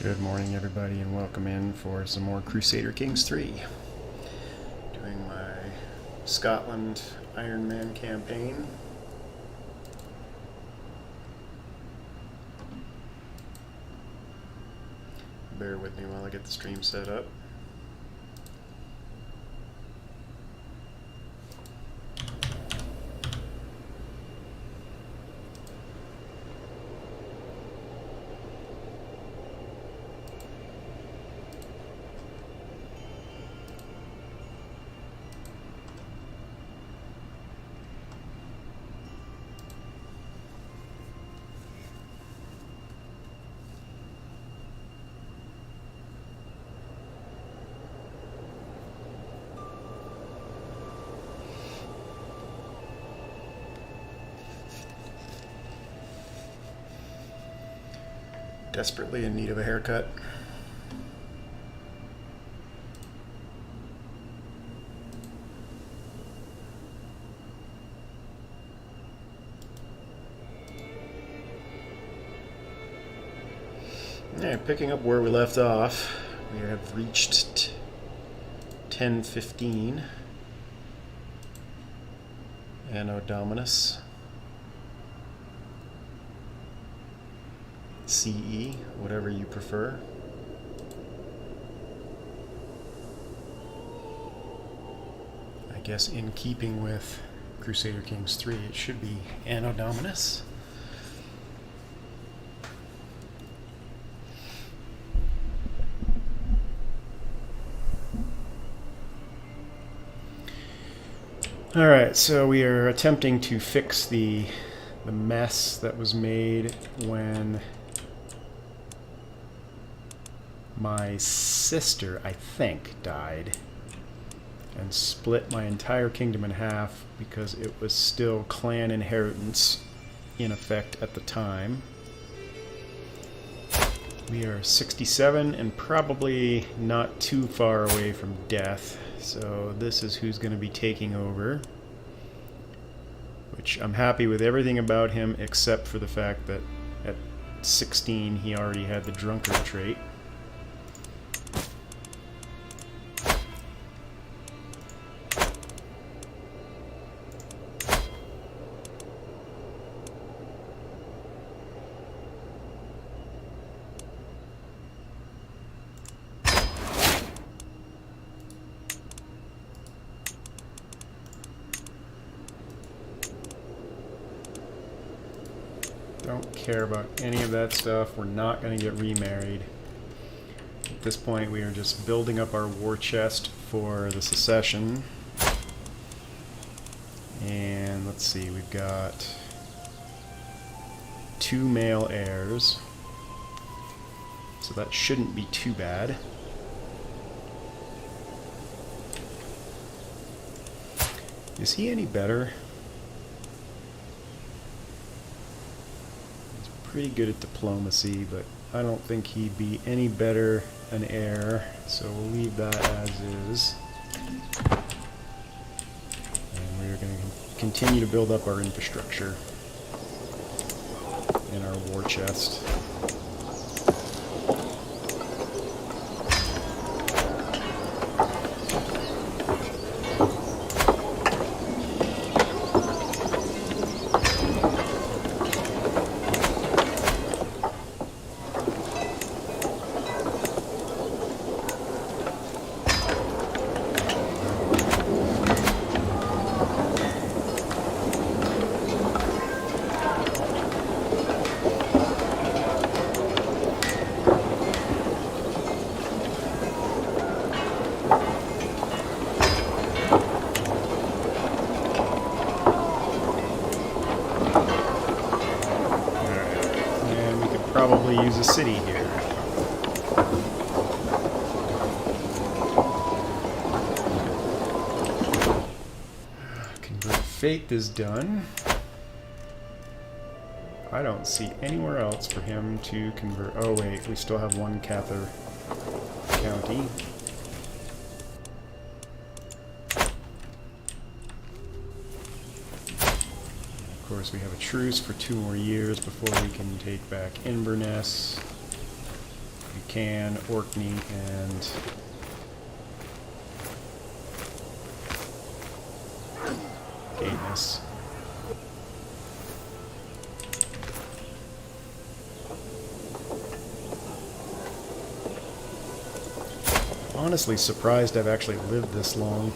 Good morning, everybody, and welcome in for some more Crusader Kings 3. Doing my Scotland Ironman campaign. Bear with me while I get the stream set up. Desperately in need of a haircut. Yeah, picking up where we left off, we have reached 1015 Anno Dominus CE, whatever you prefer. I guess in keeping with Crusader Kings 3, it should be Anno Dominus. Alright, so we are attempting to fix the mess that was made when my sister, I think, died and split my entire kingdom in half because it was still clan inheritance in effect at the time. We are 67 and probably not too far away from death, so this is who's going to be taking over, which I'm happy with everything about him except for the fact that at 16 he already had the drunkard trait. Don't care about any of that stuff. We're not going to get remarried. At this point, we are just building up our war chest for the secession. And let's see, we've got 2 male heirs. So that shouldn't be too bad. Is he any better? Pretty good at diplomacy, but I don't think he'd be any better an heir, so we'll leave that as is. And we're going to continue to build up our infrastructure in our war chest. Probably use a city here. Convert Faith is done. I don't see anywhere else for him to convert. Oh wait, we still have one Cather county. Of course, we have a truce for 2 more years before we can take back Inverness. We can Orkney and Gateness. Honestly surprised I've actually lived this long.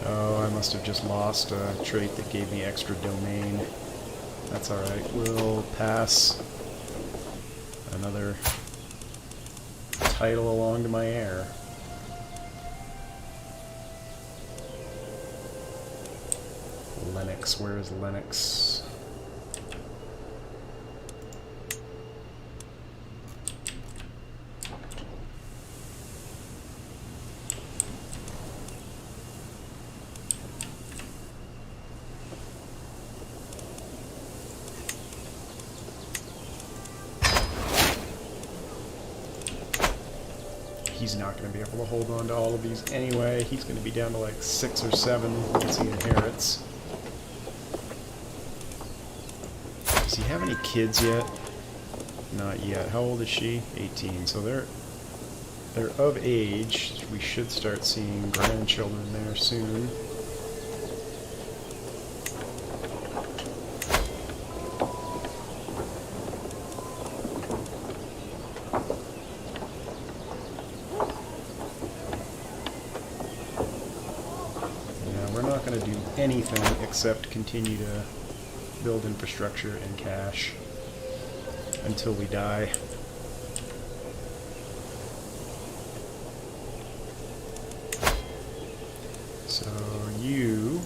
Oh, I must have just lost a trait that gave me extra domain. That's alright. We'll pass another title along to my heir. Lennox, where is Lennox? He's not going to be able to hold on to all of these anyway. He's going to be down to like 6 or 7 once he inherits. Does he have any kids yet? Not yet. How old is she? 18. So they're of age. We should start seeing grandchildren there soon. Anything except continue to build infrastructure and cash until we die. So you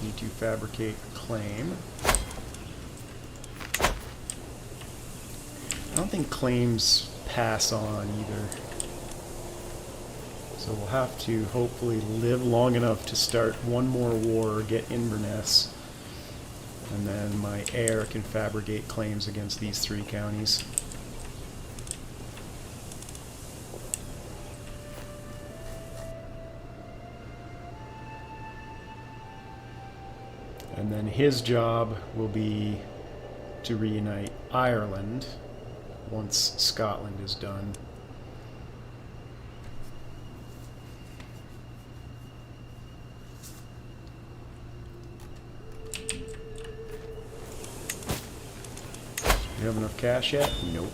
need to fabricate a claim. I don't think claims pass on either. So we'll have to hopefully live long enough to start one more war, get Inverness, and then my heir can fabricate claims against these 3 counties. And then his job will be to reunite Ireland once Scotland is done. You have enough cash yet? Nope.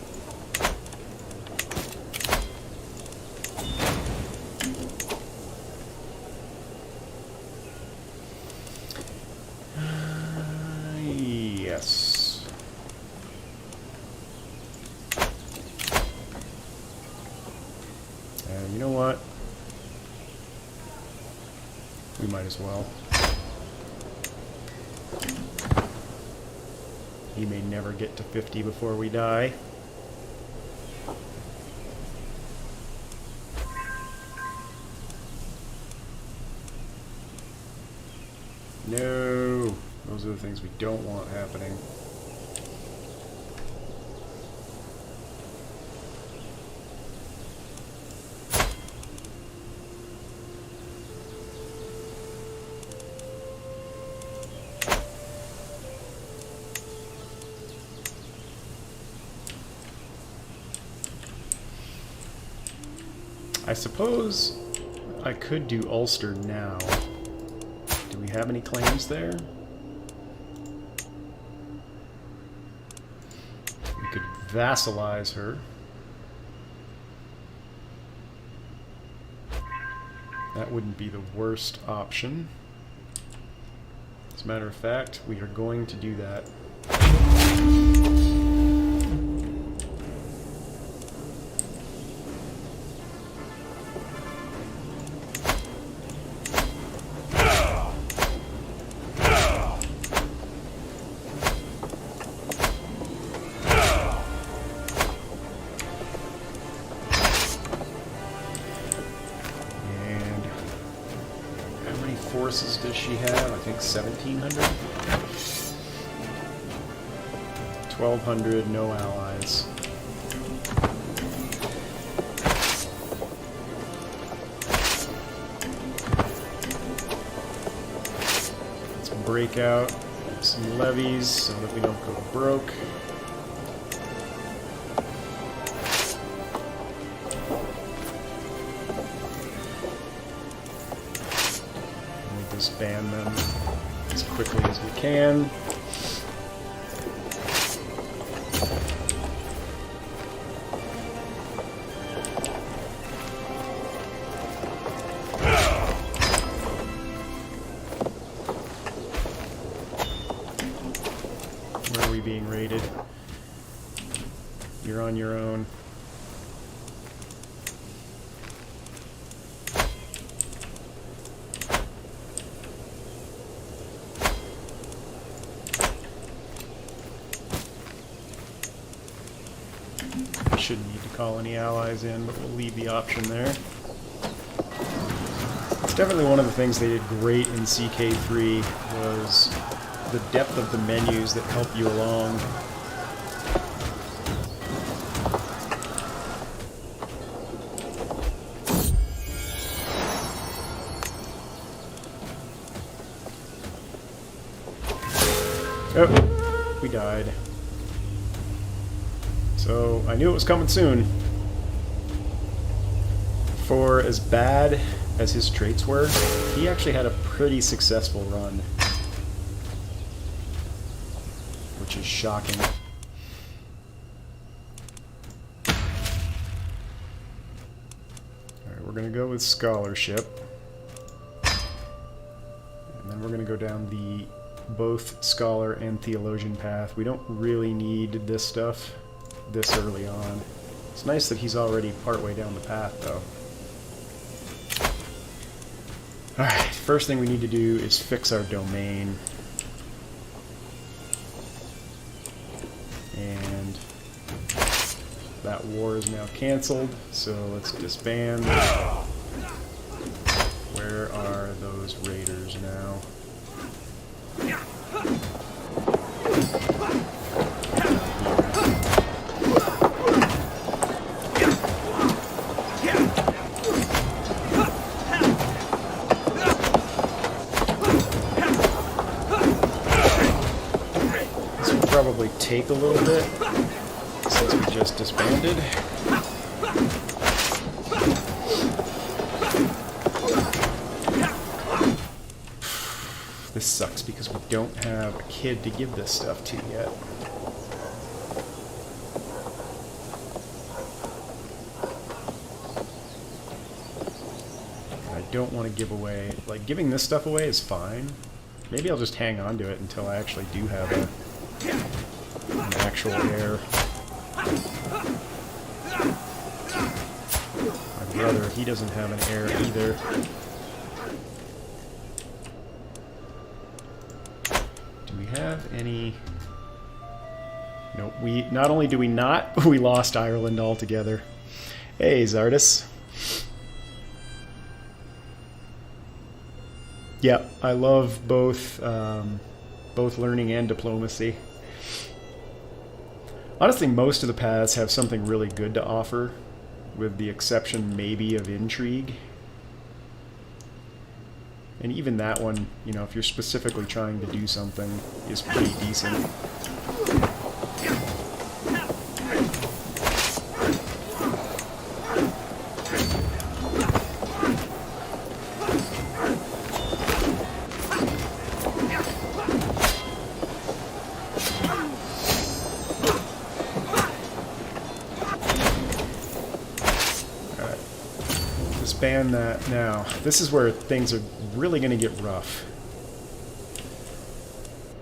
Yes. You know what? We might as well. He may never get to 50 before we die. No! Those are the things we don't want happening. I suppose I could do Ulster now. Do we have any claims there? We could vassalize her. That wouldn't be the worst option. As a matter of fact, we are going to do that. Forces does she have? I think 1,700? 1,200, no allies. Let's break out some levies so that we don't go broke. And we'll disband them as quickly as we can. Being raided. You're on your own. Shouldn't need to call any allies in, but we'll leave the option there. It's definitely one of the things they did great in CK3 was the depth of the menus that help you along. Oh, we died. So I knew it was coming soon. For as bad as his traits were, he actually had a pretty successful run. Which is shocking. Alright, we're going to go with scholarship. And then we're going to go down the both scholar and theologian path. We don't really need this stuff this early on. It's nice that he's already partway down the path, though. Alright, first thing we need to do is fix our domain. And that war is now canceled, so let's disband. Where are those raiders now? This will probably take a little bit since we just disbanded. This sucks because we don't have a kid to give this stuff to yet. I don't want to give away, like, giving this stuff away is fine. Maybe I'll just hang on to it until I actually do have an actual heir. My brother, he doesn't have an heir either. Do we have any... Nope, we not only do we not, we lost Ireland altogether. Hey, Zardis. Yeah, I love both learning and diplomacy. Honestly, most of the paths have something really good to offer, with the exception maybe of intrigue. And even that one, you know, if you're specifically trying to do something, is pretty decent. Ban that now. This is where things are really going to get rough.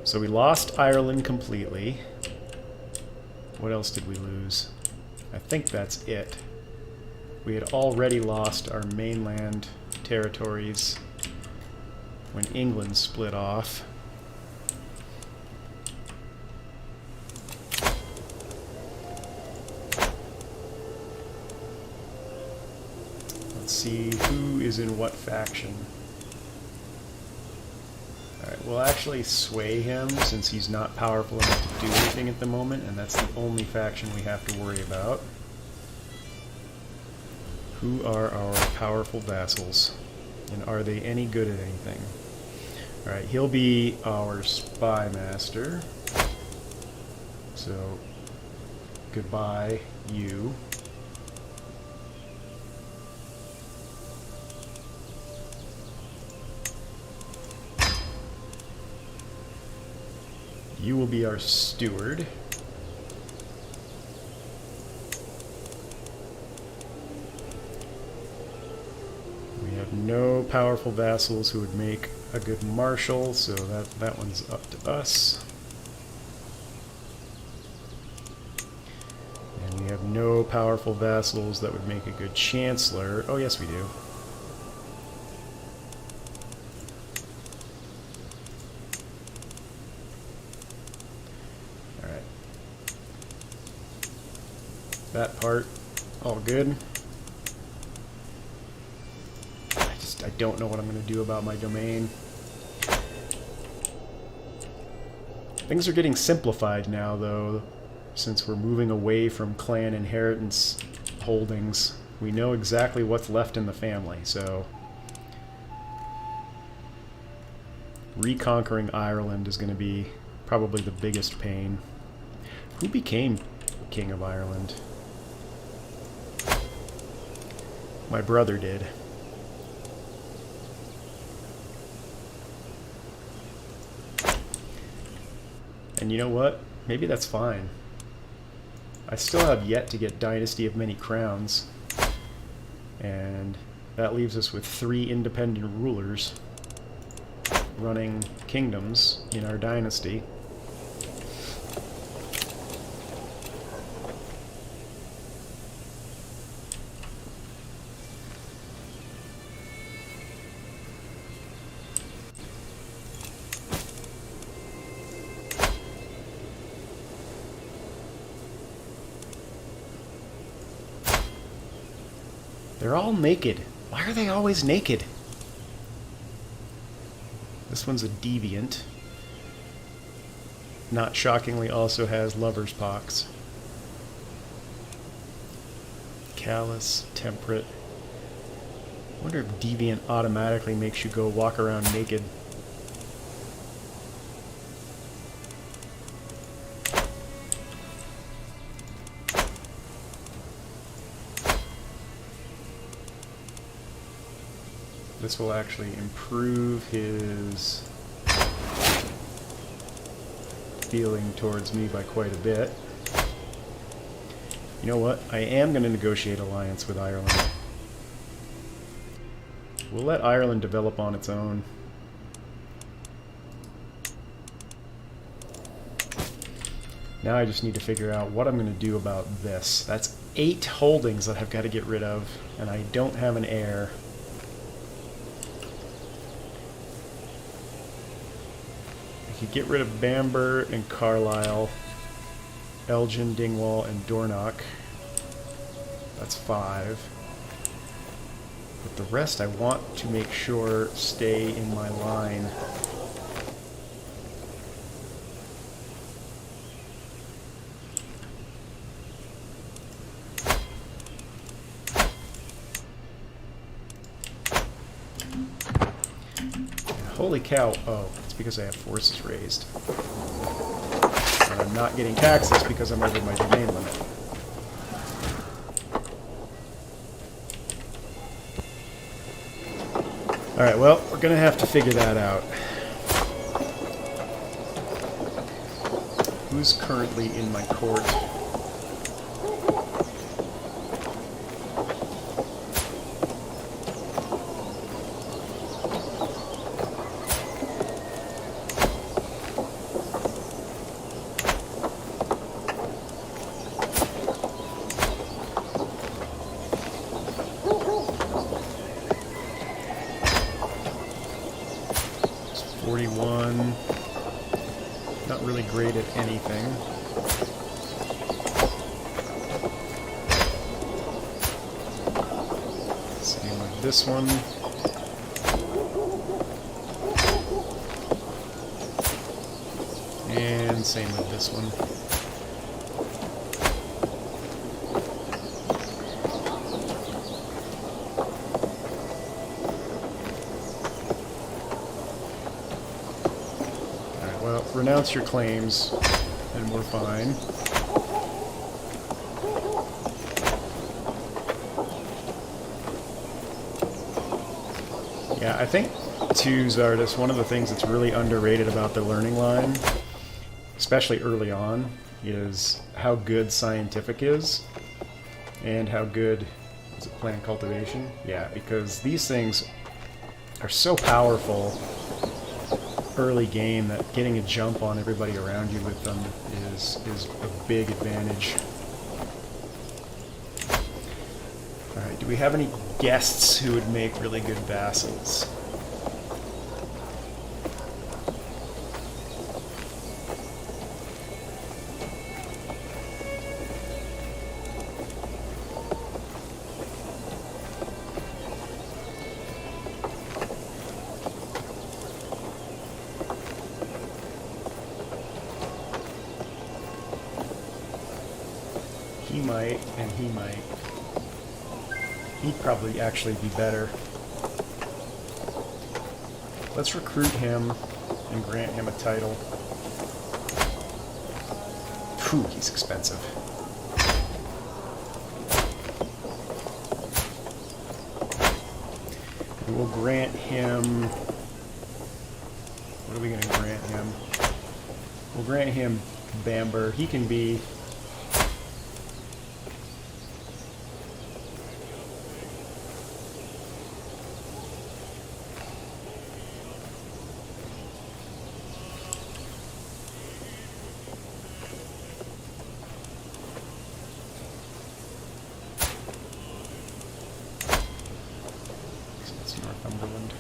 So we lost Ireland completely. What else did we lose? I think that's it. We had already lost our mainland territories when England split off. See who is in what faction. Alright, we'll actually sway him since he's not powerful enough to do anything at the moment, and that's the only faction we have to worry about. Who are our powerful vassals? And are they any good at anything? Alright, he'll be our spy master. So, goodbye, you. You will be our steward. We have no powerful vassals who would make a good marshal, so that one's up to us. And we have no powerful vassals that would make a good chancellor. Oh, yes, we do. Alright. That part, all good. I don't know what I'm going to do about my domain. Things are getting simplified now, though, since we're moving away from clan inheritance holdings. We know exactly what's left in the family, so reconquering Ireland is going to be probably the biggest pain. Who became King of Ireland? My brother did. And you know what? Maybe that's fine. I still have yet to get Dynasty of Many Crowns. And that leaves us with 3 independent rulers running kingdoms in our dynasty. They're all naked. Why are they always naked? This one's a deviant. Not shockingly, also has lover's pox. Callous, temperate. I wonder if deviant automatically makes you go walk around naked. This will actually improve his feeling towards me by quite a bit. You know what? I am going to negotiate alliance with Ireland. We'll let Ireland develop on its own. Now I just need to figure out what I'm going to do about this. That's 8 holdings that I've got to get rid of, and I don't have an heir. I could get rid of Bamber and Carlisle, Elgin, Dingwall, and Dornoch. That's 5. But the rest I want to make sure stay in my line. Holy cow. Oh, it's because I have forces raised. And I'm not getting taxes because I'm over my domain limit. Alright, well, we're going to have to figure that out. Who's currently in my court? Not really great at anything. Same with this one. And same with this one. renounce your claims, and we're fine. Yeah, I think, too, Zardus, one of the things that's really underrated about the learning line, especially early on, is how good scientific is, and how good is it plant cultivation? Yeah, because these things are so powerful early game that getting a jump on everybody around you with them is a big advantage. Alright, do we have any guests who would make really good vassals? He might, and he might. He'd probably actually be better. Let's recruit him and grant him a title. Phew, he's expensive. And we'll grant him... What are we going to grant him? We'll grant him Bamber. He can be... Northumberland.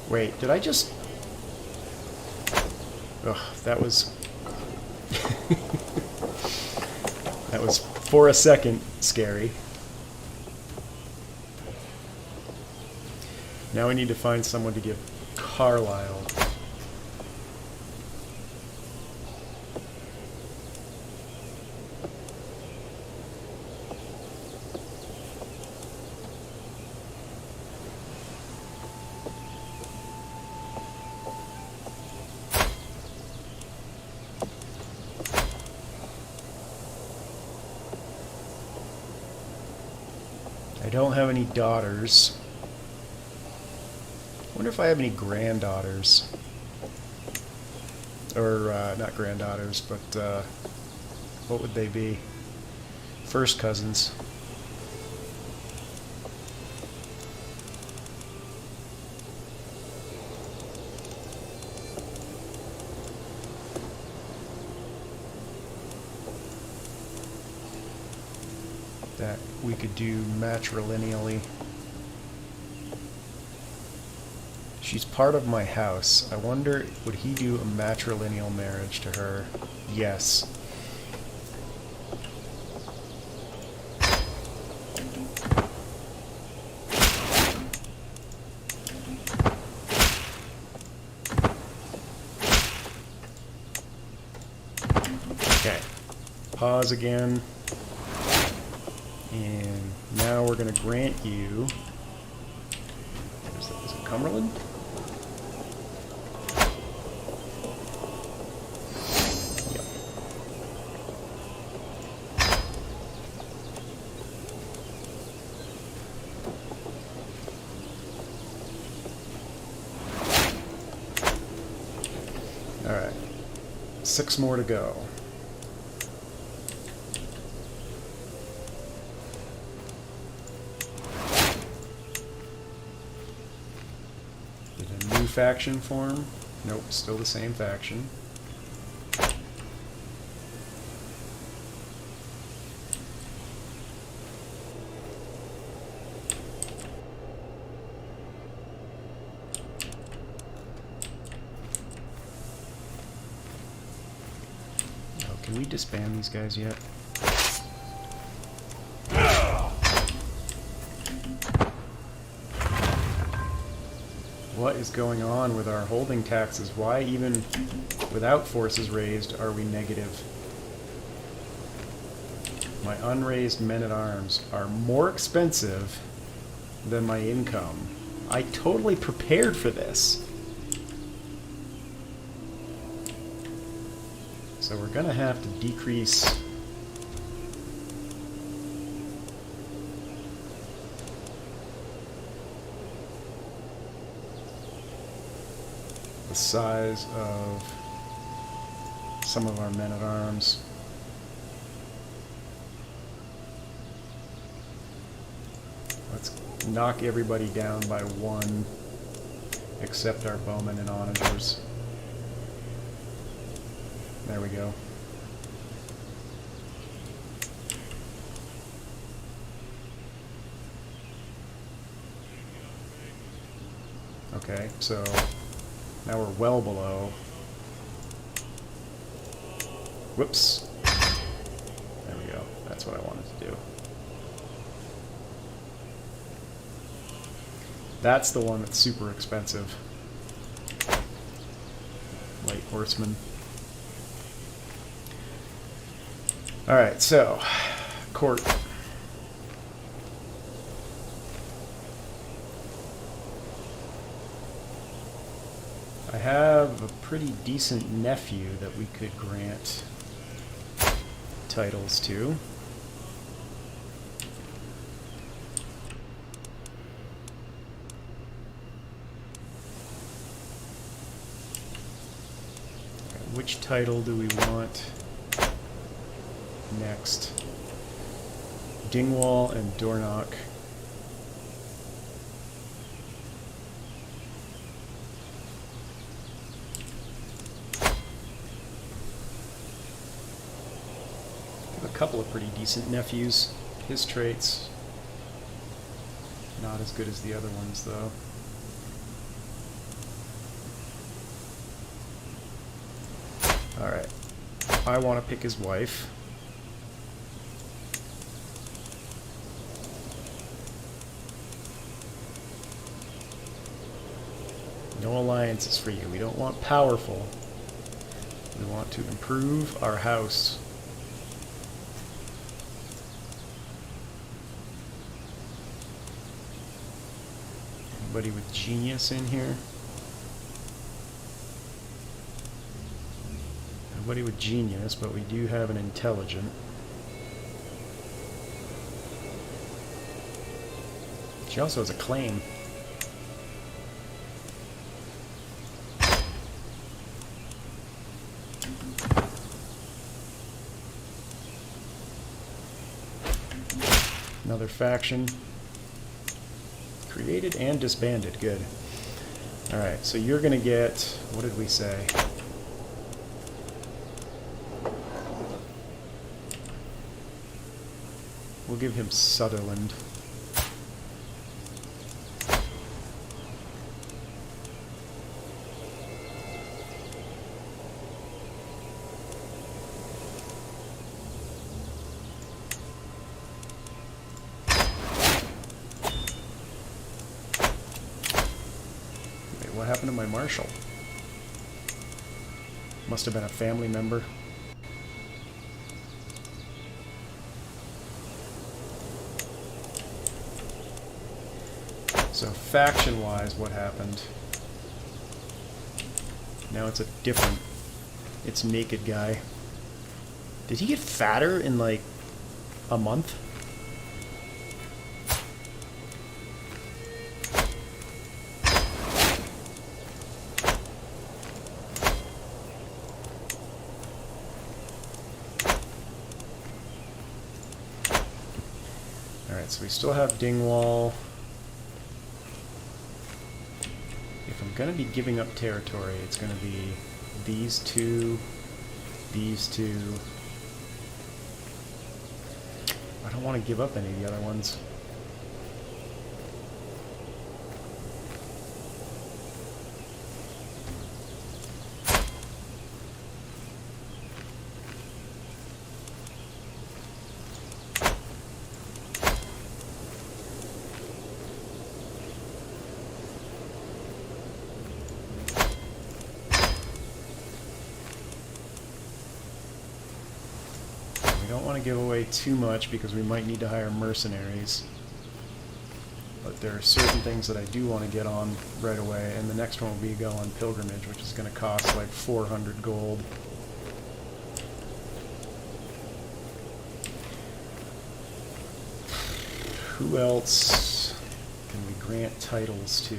Wait, did I just... Ugh, that was... that was, for a second, scary. Now we need to find someone to give Carlisle. I don't have any daughters. I wonder if I have any granddaughters. Or, not granddaughters, but, what would they be? First cousins. That we could do matrilineally. She's part of my house. I wonder, would he do a matrilineal marriage to her? Yes. Okay. Pause again. And now we're going to grant you... Is it Cumberland? Yep. Alright. 6 more to go. Faction form? Nope, still the same faction. Oh, can we disband these guys yet? What is going on with our holding taxes? Why, even without forces raised, are we negative? My unraised men-at-arms are more expensive than my income. I totally prepared for this. So we're gonna have to decrease the size of some of our men-at-arms. Let's knock everybody down by one, except our bowmen and onagers. There we go. Okay, so now we're well below. Whoops. There we go. That's what I wanted to do. That's the one that's super expensive. Light horseman. Alright, so, court. I have a pretty decent nephew that we could grant titles to. Which title do we want next? Dingwall and Dornoch. A couple of pretty decent nephews. His traits not as good as the other ones, though. Alright. I want to pick his wife. No alliances for you. We don't want powerful. We want to improve our house. Anybody with genius in here? Nobody with genius, but we do have an intelligent. She also has a claim. Another faction. Created and disbanded. Good. Alright, so you're going to get... What did we say? We'll give him Sutherland. Wait, what happened to my marshal? Must have been a family member. So faction-wise, what happened? Now it's a different... It's Naked Guy. Did he get fatter in, like, a month? Alright, so we still have Dingwall. If I'm going to be giving up territory, it's going to be these two, these two. I don't want to give up any of the other ones. We don't want to give away too much because we might need to hire mercenaries. But there are certain things that I do want to get on right away, and the next one will be go on pilgrimage, which is going to cost like 400 gold. Who else can we grant titles to?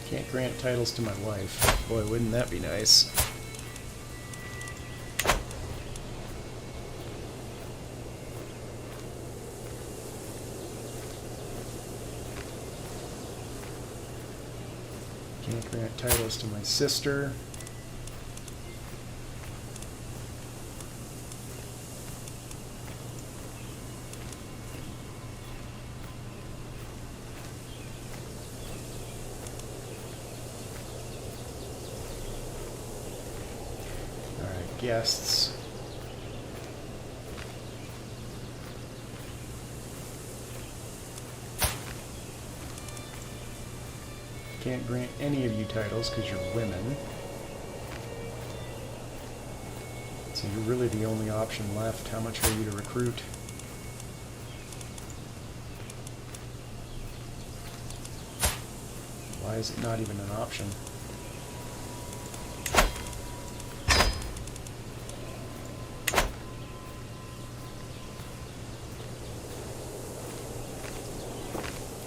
Can't grant titles to my wife. Boy, wouldn't that be nice. Can't grant titles to my sister. Alright, guests. Can't grant any of you titles because you're women. So you're really the only option left. How much are you to recruit? Why is it not even an option?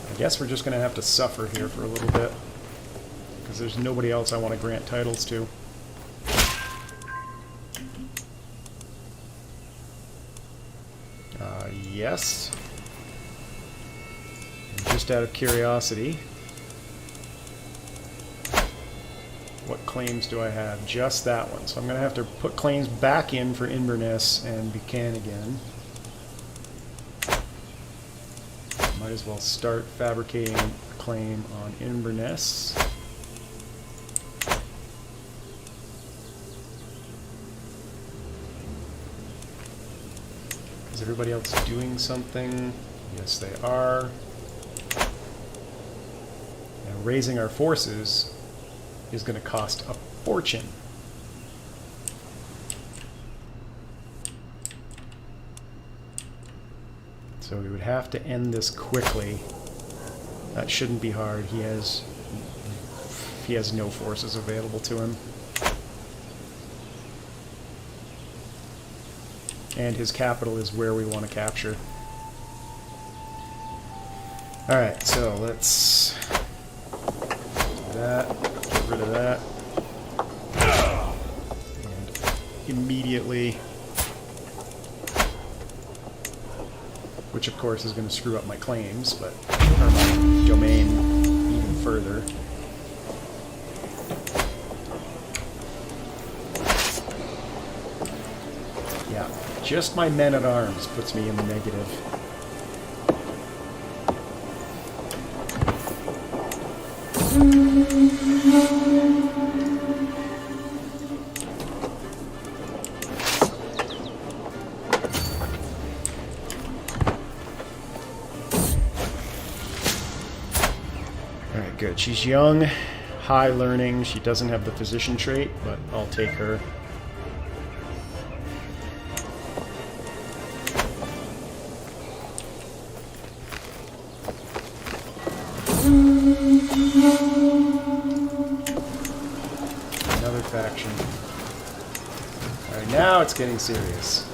I guess we're just going to have to suffer here for a little bit, because there's nobody else I want to grant titles to. Yes. And just out of curiosity, what claims do I have? Just that one. So I'm going to have to put claims back in for Inverness and Buchanan again. Might as well start fabricating a claim on Inverness. Is everybody else doing something? Yes, they are. And raising our forces is going to cost a fortune. So we would have to end this quickly. That shouldn't be hard. He has no forces available to him. And his capital is where we want to capture. Alright, so let's do that, get rid of that. And immediately, which of course is going to screw up my claims, but or my domain even further. Yeah, just my men-at-arms puts me in the negative. Alright, good. She's young, high learning. She doesn't have the physician trait, but I'll take her. Another faction. Alright, now it's getting serious.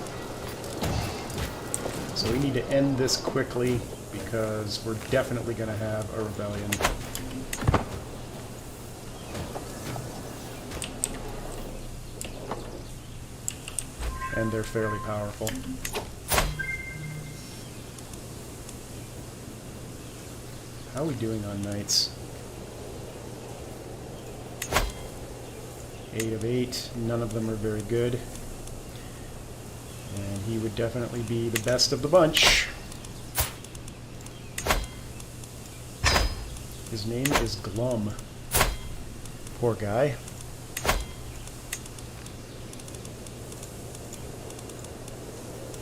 So we need to end this quickly because we're definitely going to have a rebellion. And they're fairly powerful. How are we doing on knights? 8 of 8. None of them are very good. And he would definitely be the best of the bunch. His name is Glum. Poor guy.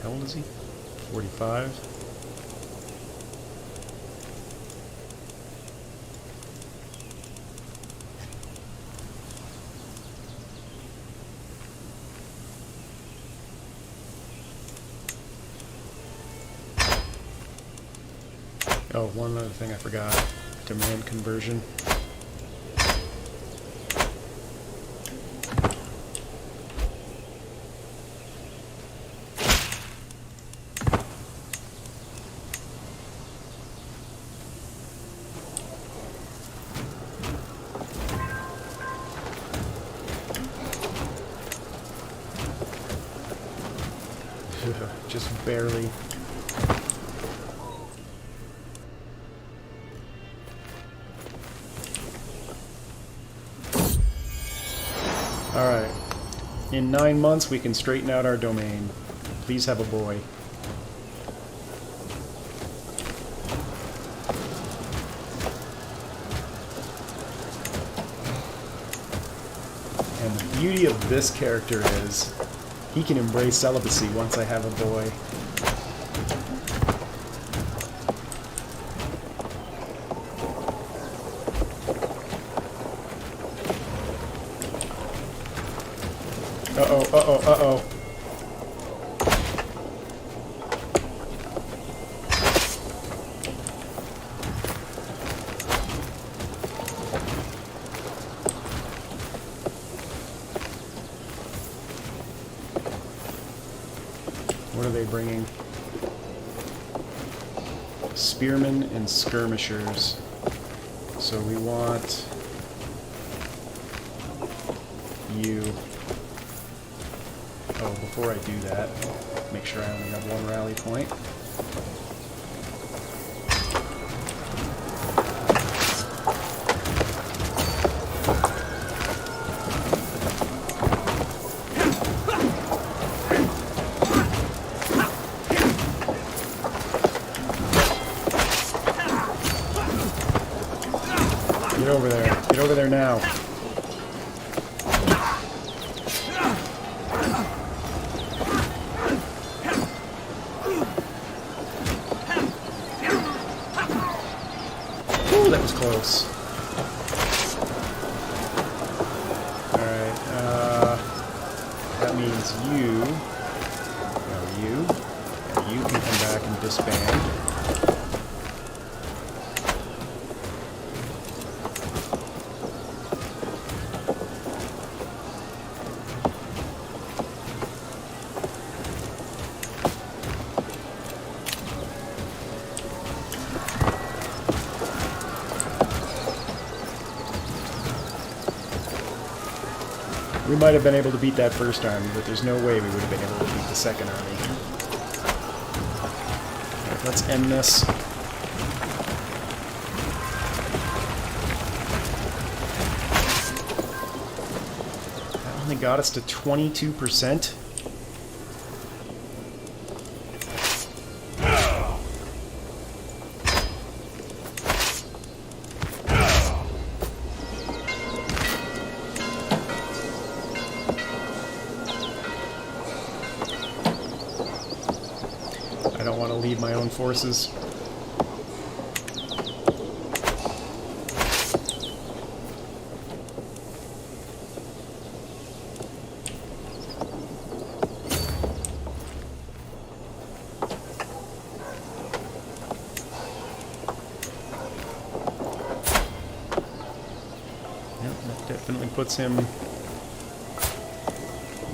How old is he? 45. Oh, one other thing I forgot. Domain conversion. Just barely. Alright. In 9 months we can straighten out our domain. Please have a boy. And the beauty of this character is he can embrace celibacy once I have a boy. Uh-oh, uh-oh, uh-oh. What are they bringing? Spearmen and skirmishers. So we want you. Oh, before I do that, make sure I only have one rally point. Get over there. Get over there now. Ooh, that was close. Alright, that means you can come back and disband. We might have been able to beat that first army, but there's no way we would have been able to beat the second army. Right, let's end this. That only got us to 22%. I don't want to lead my own forces. Yep, that definitely puts him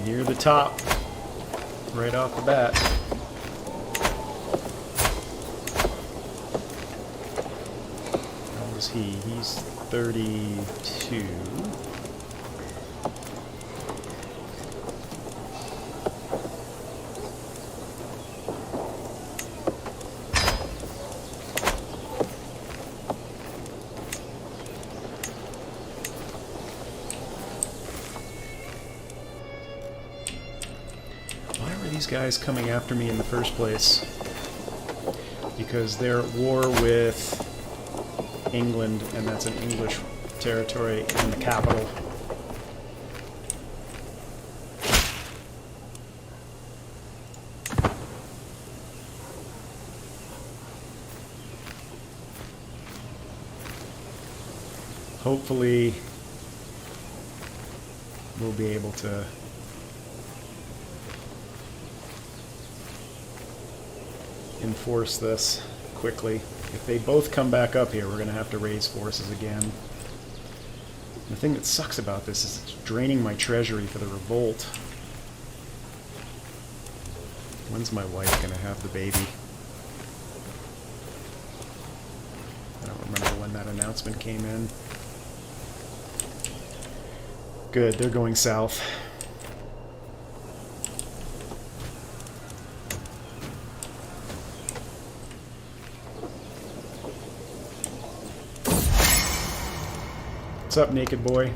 near the top right off the bat. He's 32. Why were these guys coming after me in the first place? Because they're at war with England, and that's an English territory in the capital. Hopefully, we'll be able to enforce this quickly. quickly. If they both come back up here, we're going to have to raise forces again. The thing that sucks about this is it's draining my treasury for the revolt. When's my wife going to have the baby? I don't remember when that announcement came in. Good, they're going south. What's up, naked boy?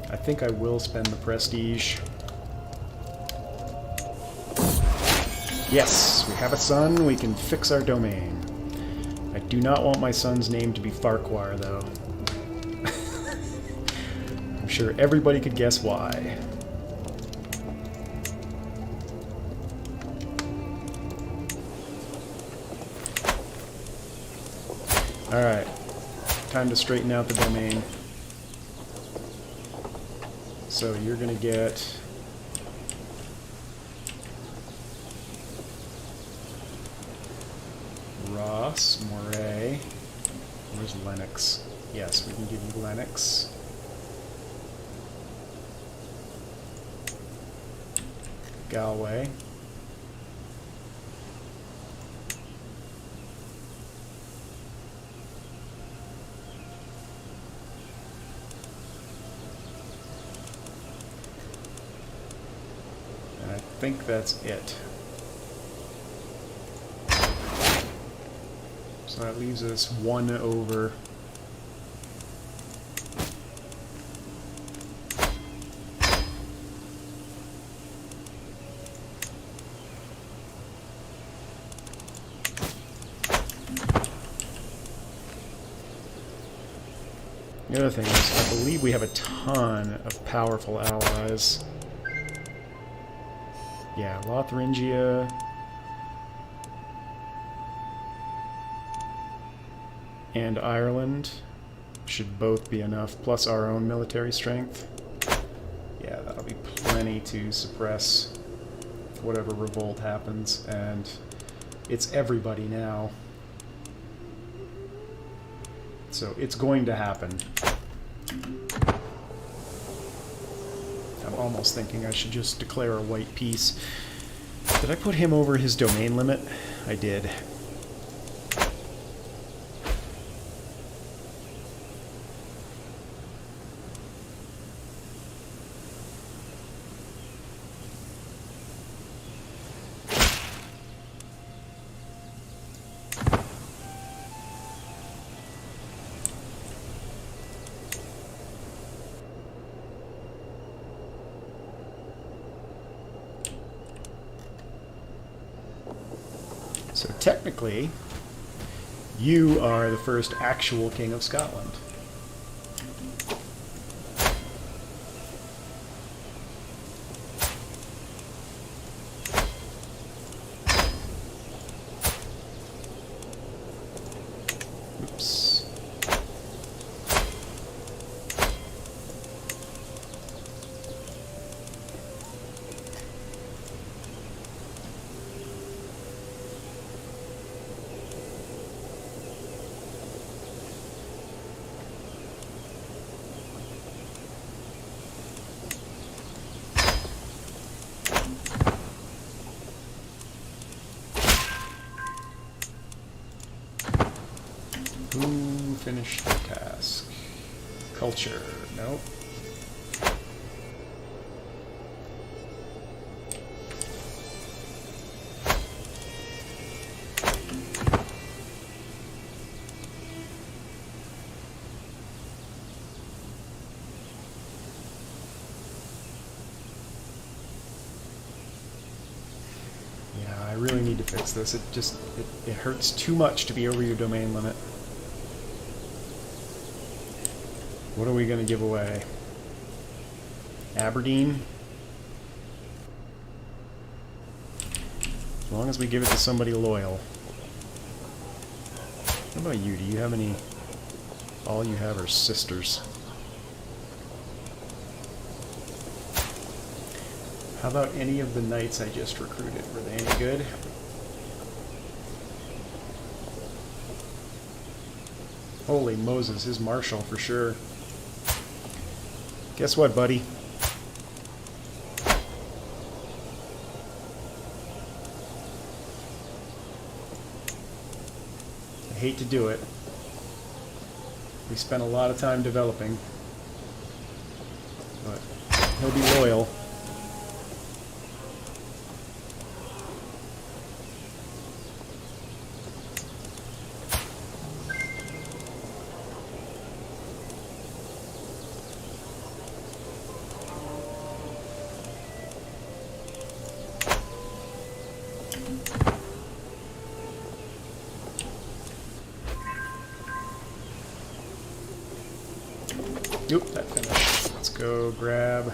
I think I will spend the prestige. Yes, we have a son, we can fix our domain. I do not want my son's name to be Farquhar, though. I'm sure everybody could guess why. Alright, time to straighten out the domain. So you're going to get Ross, Moray. Where's Lennox? Yes, we can give you Lennox. Galway. I think that's it. So that leaves us 1 over. The other thing is, I believe we have a ton of powerful allies. Yeah, Lotharingia. And Ireland should both be enough, plus our own military strength. Yeah, that'll be plenty to suppress whatever revolt happens, and it's everybody now. So it's going to happen. I'm almost thinking I should just declare a white peace. Did I put him over his domain limit? I did. So technically, you are the first actual King of Scotland. Oops. Who finished the task? Culture. Nope. Yeah, I really need to fix this. It hurts too much to be over your domain limit. What are we going to give away? Aberdeen? As long as we give it to somebody loyal. What about you? Do you have any... All you have are sisters. How about any of the knights I just recruited? Were they any good? Holy Moses, his marshal for sure. Guess what, buddy? I hate to do it. We spent a lot of time developing, but he'll be loyal. Oop, that finished. Let's go grab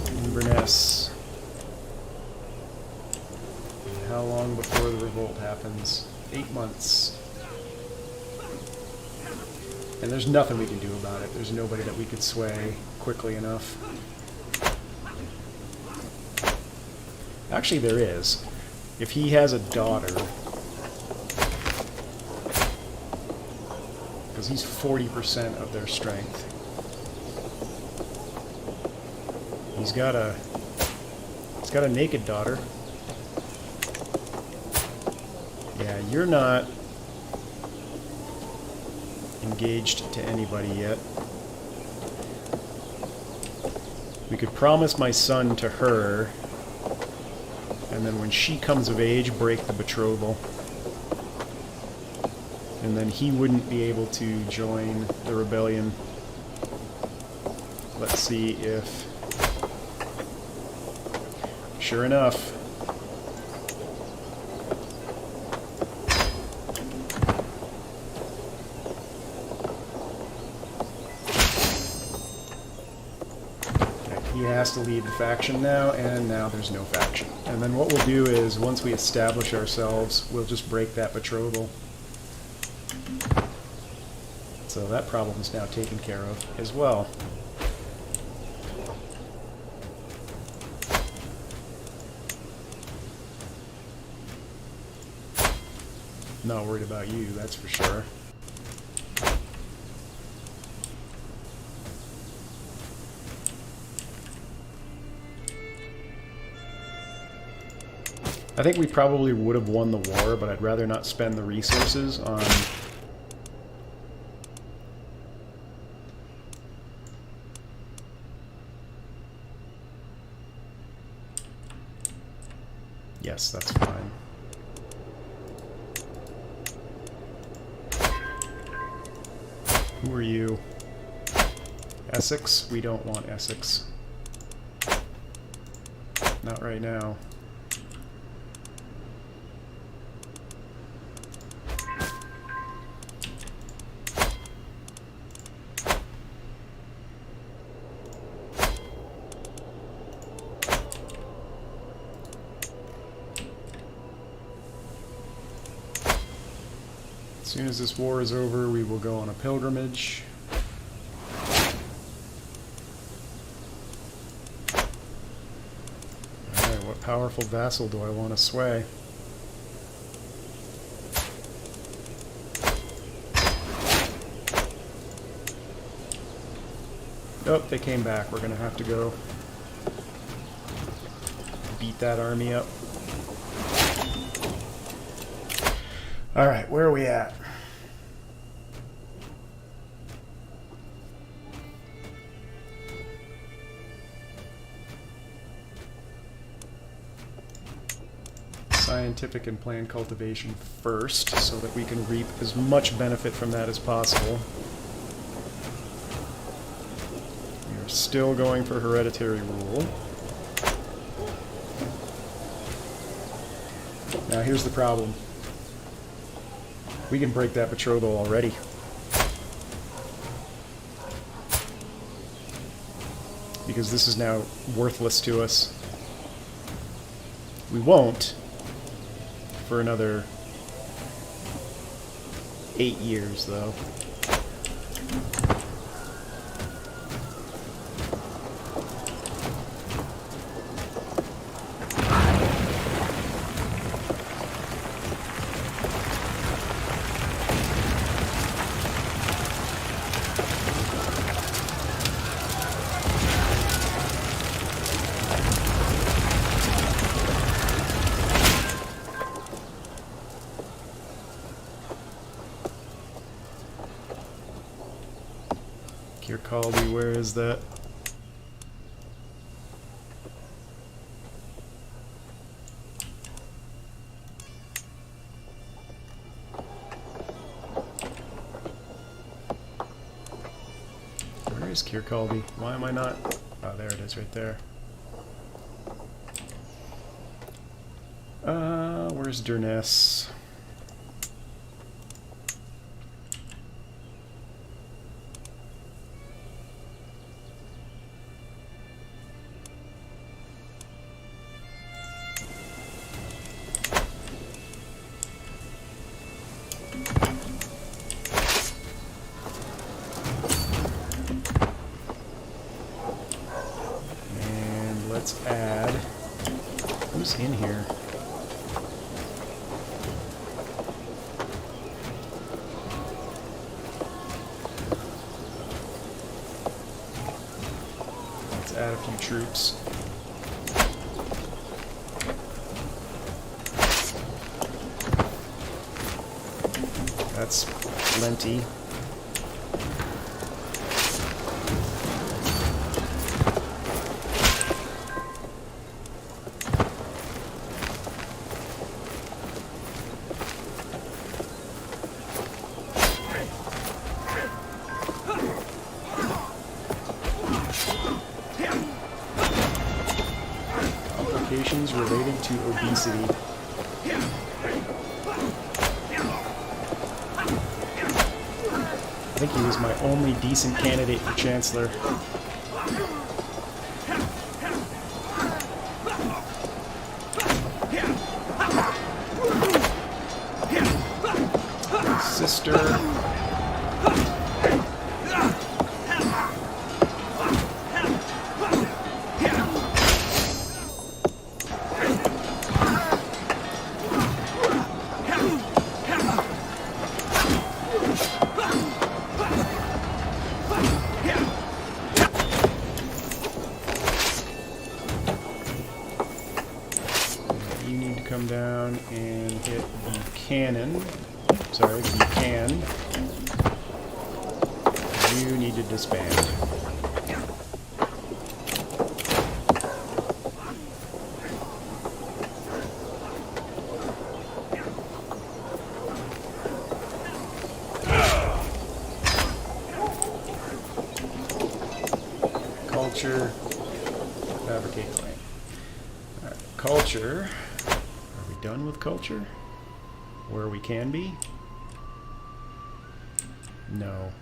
Inverness. And how long before the revolt happens? 8 months. And there's nothing we can do about it. There's nobody that we could sway quickly enough. Actually, there is. If he has a daughter, because he's 40% of their strength. He's got a naked daughter. Yeah, you're not engaged to anybody yet. We could promise my son to her, and then when she comes of age, break the betrothal. And then he wouldn't be able to join the rebellion. Let's see if... Sure enough. Okay, he has to leave the faction now, and now there's no faction. And then what we'll do is, once we establish ourselves, we'll just break that betrothal. So that problem is now taken care of as well. Not worried about you, that's for sure. I think we probably would have won the war, but I'd rather not spend the resources on... Yes, that's fine. Who are you? Essex? We don't want Essex. Not right now. As soon as this war is over, we will go on a pilgrimage. Alright, what powerful vassal do I want to sway? Oh, they came back. We're going to have to go beat that army up. Alright, where are we at? Scientific and plant cultivation first, so that we can reap as much benefit from that as possible. We are still going for hereditary rule. Now here's the problem. We can break that betrothal already. Because this is now worthless to us. We won't for another 8 years, though. Kirkcaldy, where is that? Where is Kirkcaldy? Why am I not? Oh, there it is, right there. Where's Durness? And let's add... Who's in here? Add a few troops. That's plenty. Related to obesity. I think he was my only decent candidate for Chancellor. Sister. Come down and hit Buchanan. Sorry, Buchanan. You need to disband. Culture. Fabricate claim. Alright, culture. Done with culture? Where we can be? No.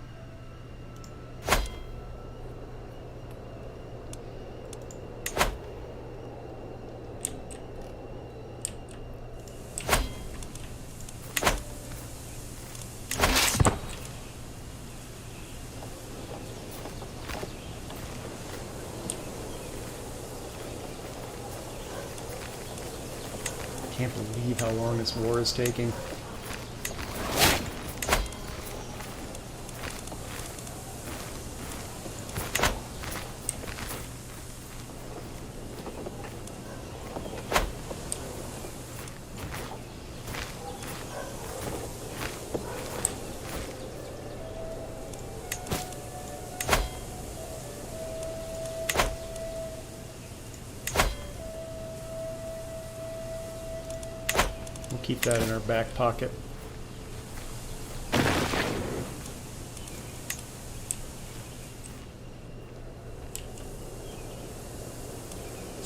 I can't believe how long this war is taking. We'll keep that in our back pocket.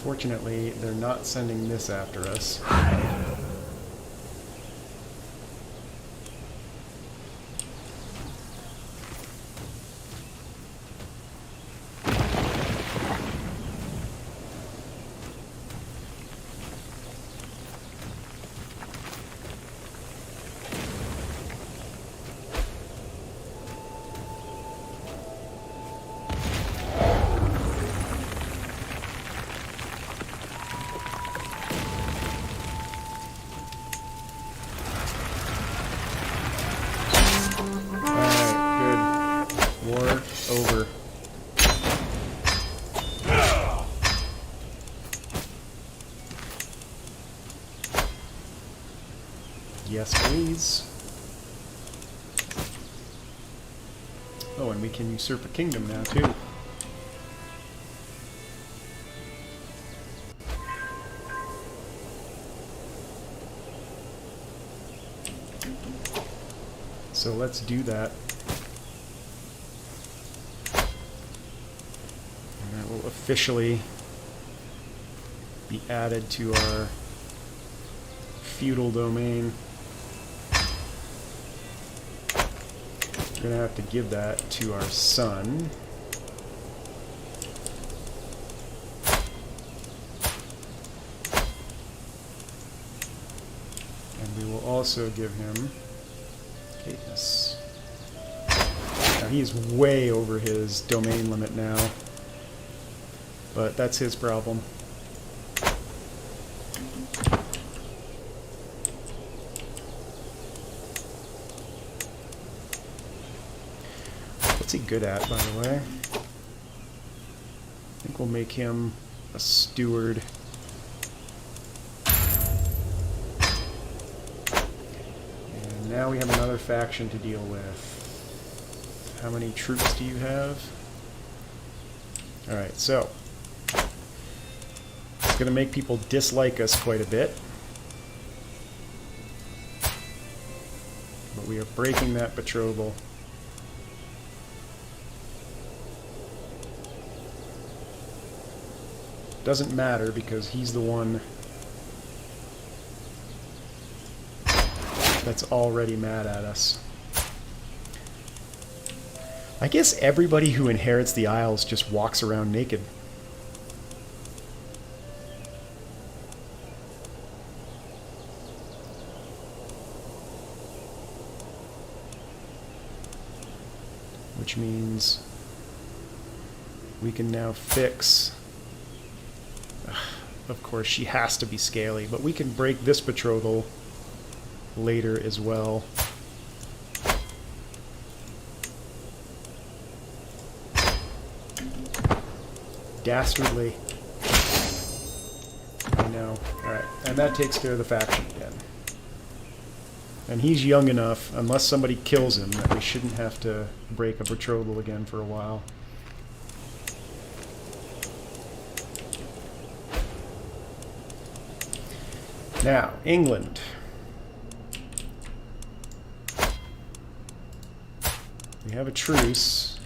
Fortunately, they're not sending this after us. Over. Yes, please. Oh, and we can usurp a kingdom now, too. So let's do that. And that will officially be added to our feudal domain. We're going to have to give that to our son. And we will also give him Caithness. Now he's way over his domain limit now, but that's his problem. What's he good at, by the way? I think we'll make him a steward. And now we have another faction to deal with. How many troops do you have? Alright, so it's going to make people dislike us quite a bit. But we are breaking that betrothal. Doesn't matter because he's the one that's already mad at us. I guess everybody who inherits the Isles just walks around naked. Which means we can now fix... Of course, she has to be scaly, but we can break this betrothal later as well. Dastardly. I know. Alright, and that takes care of the faction again. And he's young enough, unless somebody kills him, that we shouldn't have to break a betrothal again for a while. Now, England. We have a truce,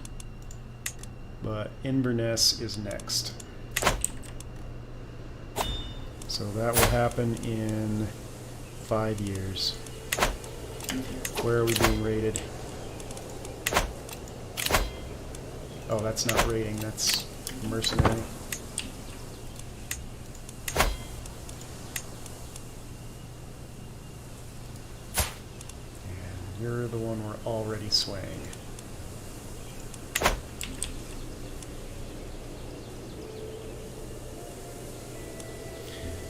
but Inverness is next. So that will happen in 5 years. Where are we being raided? Oh, that's not raiding, that's mercenary. You're the one we're already swaying.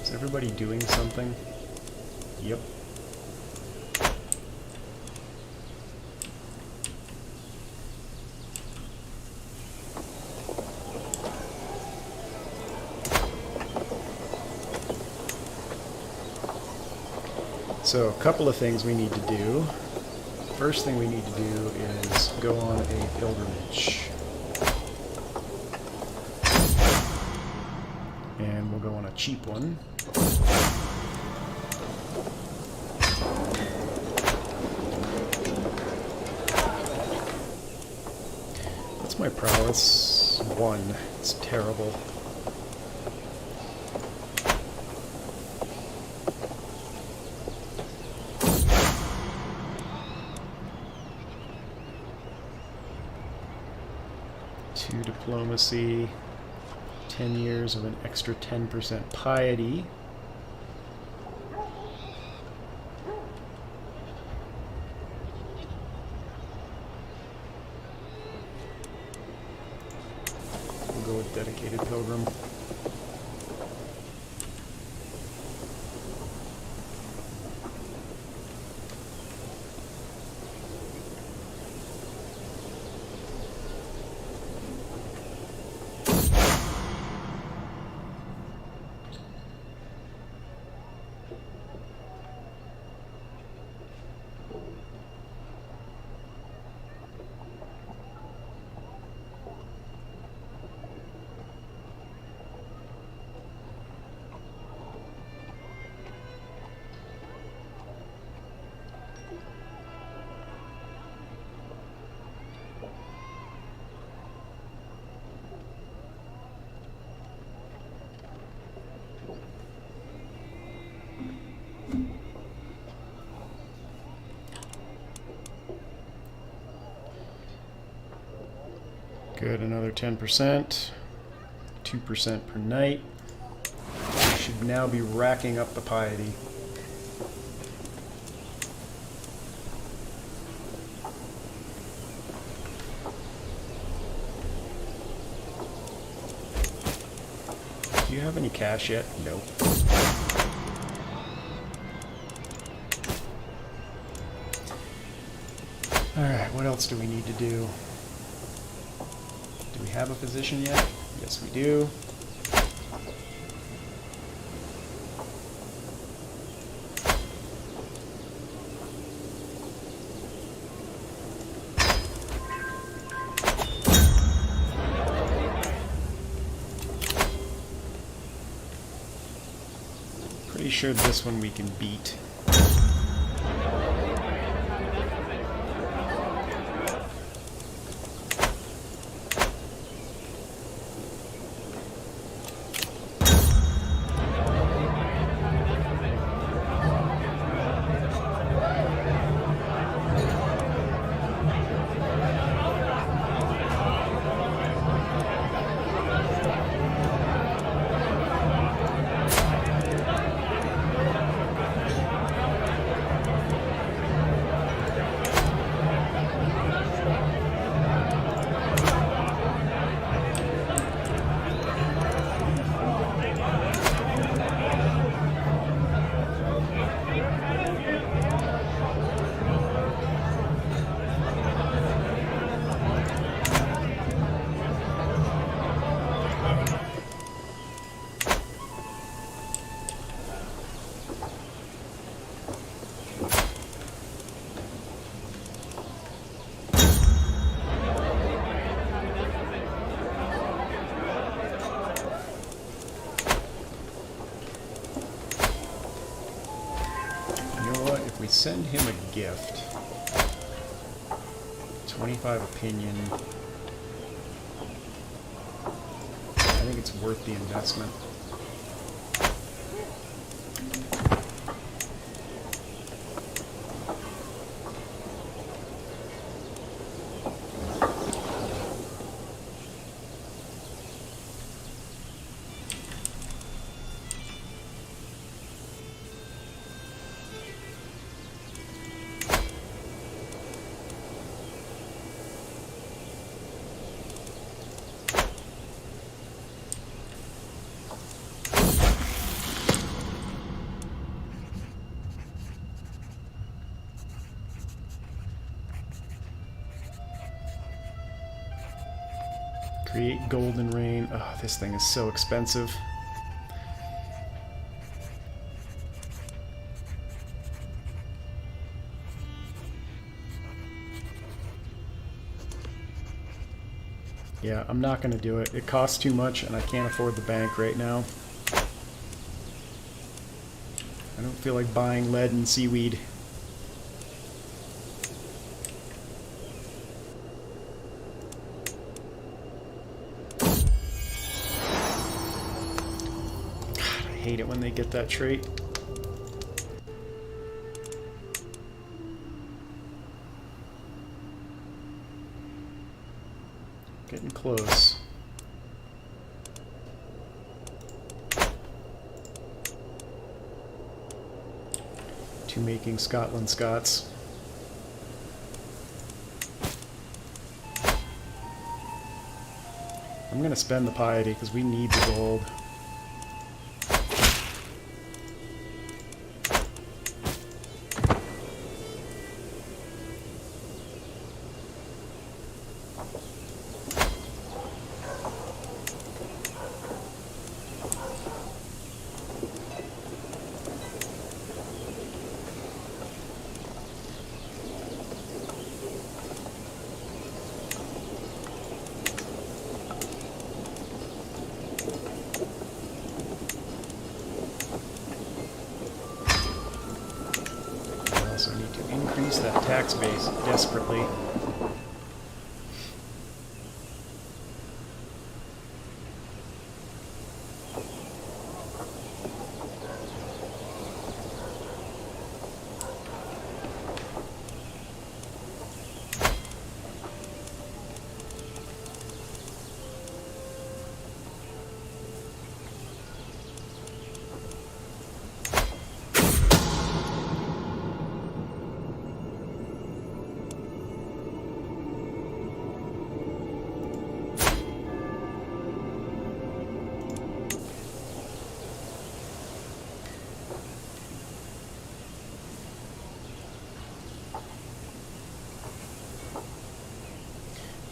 Is everybody doing something? Yep. So, a couple of things we need to do. First thing we need to do is go on a pilgrimage. And we'll go on a cheap one. What's my prowess? 1. It's terrible. Diplomacy, 10 years of an extra 10% piety. We'll go with dedicated pilgrim. Good, another 10%. 2% per night. We should now be racking up the piety. Do you have any cash yet? Nope. Alright, what else do we need to do? Do we have a physician yet? Yes, we do. Pretty sure this one we can beat. We send him a gift. 25 opinion. I think it's worth the investment. Create golden rain. Oh, this thing is so expensive. Yeah, I'm not going to do it. It costs too much and I can't afford the bank right now. I don't feel like buying lead and seaweed. I hate it when they get that trait. Getting close. To making Scotland Scots. I'm gonna spend the piety because we need the gold. So I need to increase that tax base desperately.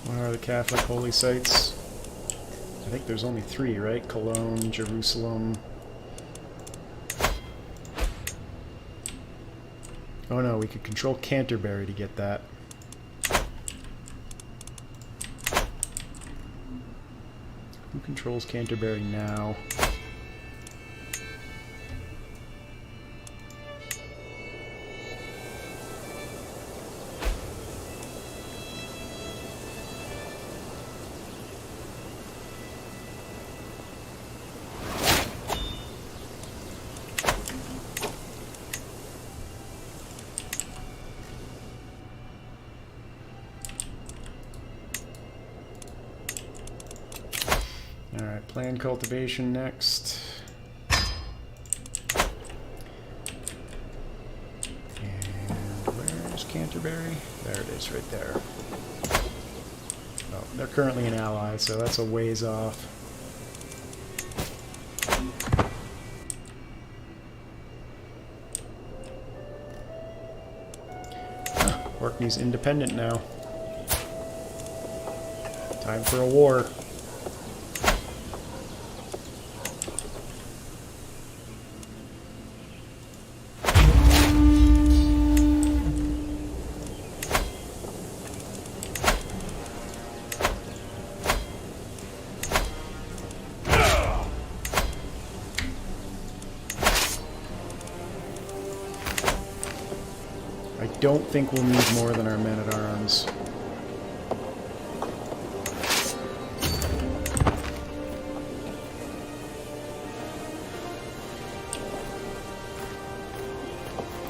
What are the Catholic holy sites? I think there's only 3, right? Cologne, Jerusalem. Oh no, we could control Canterbury to get that. Who controls Canterbury now? Alright, plant cultivation next. And where's Canterbury? There it is, right there. Oh, they're currently an ally, so that's a ways off. Orkney's independent now. Time for a war. I don't think we'll need more than our men-at-arms.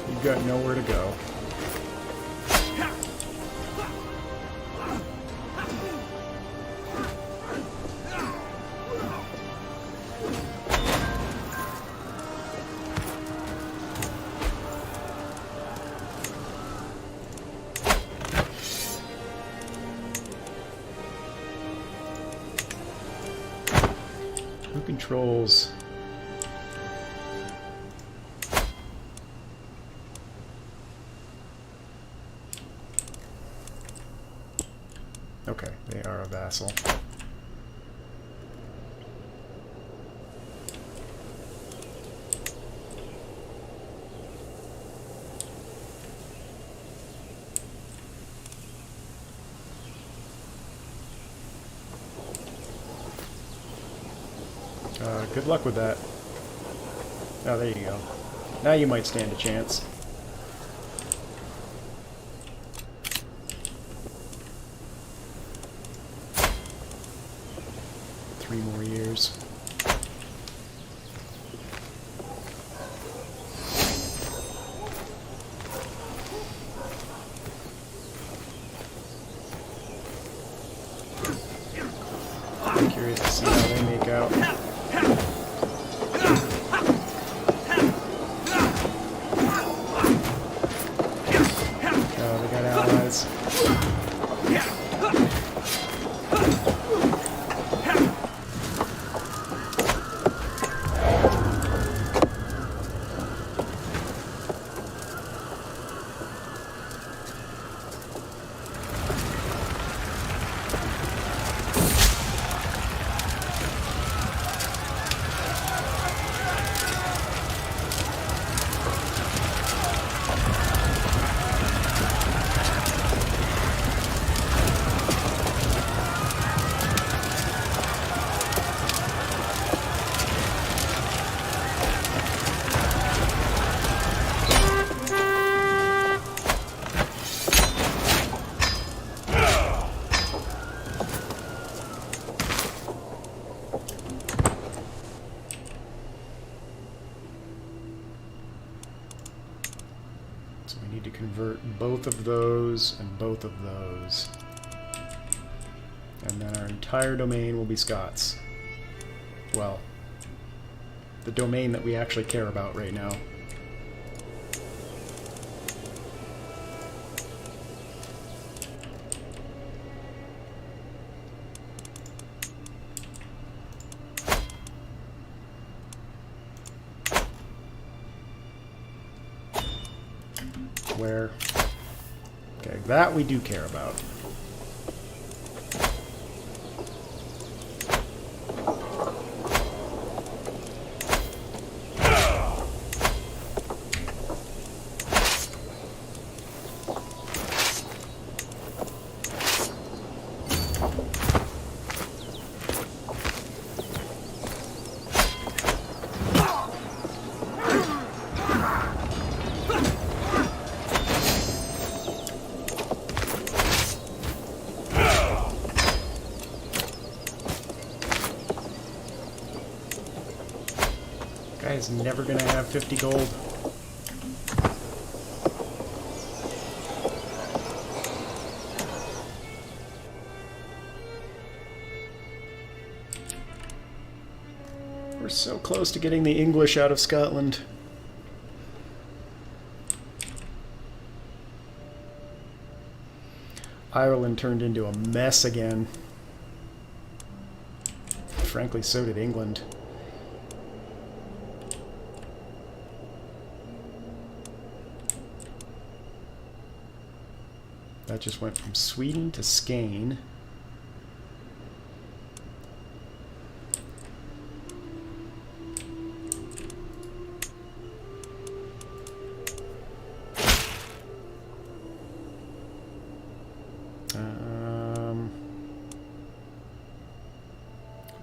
You've got nowhere to go. Who controls... Okay, they are a vassal. Good luck with that. Oh, there you go. Now you might stand a chance. Three more years. I'm curious to see how they make out. They got allies. So we need to convert both of those and both of those. And then our entire domain will be Scots. Well, the domain that we actually care about right now. Where? Okay, that we do care about. guy's never gonna have 50 gold. We're so close to getting the English out of Scotland. Ireland turned into a mess again. Frankly, so did England. That just went from Sweden to Skane.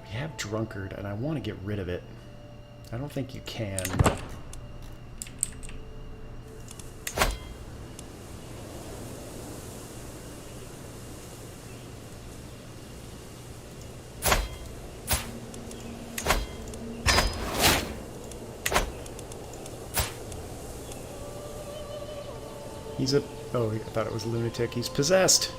We have Drunkard, and I want to get rid of it. I don't think you can, but... He's a... Oh, I thought it was a lunatic. He's possessed.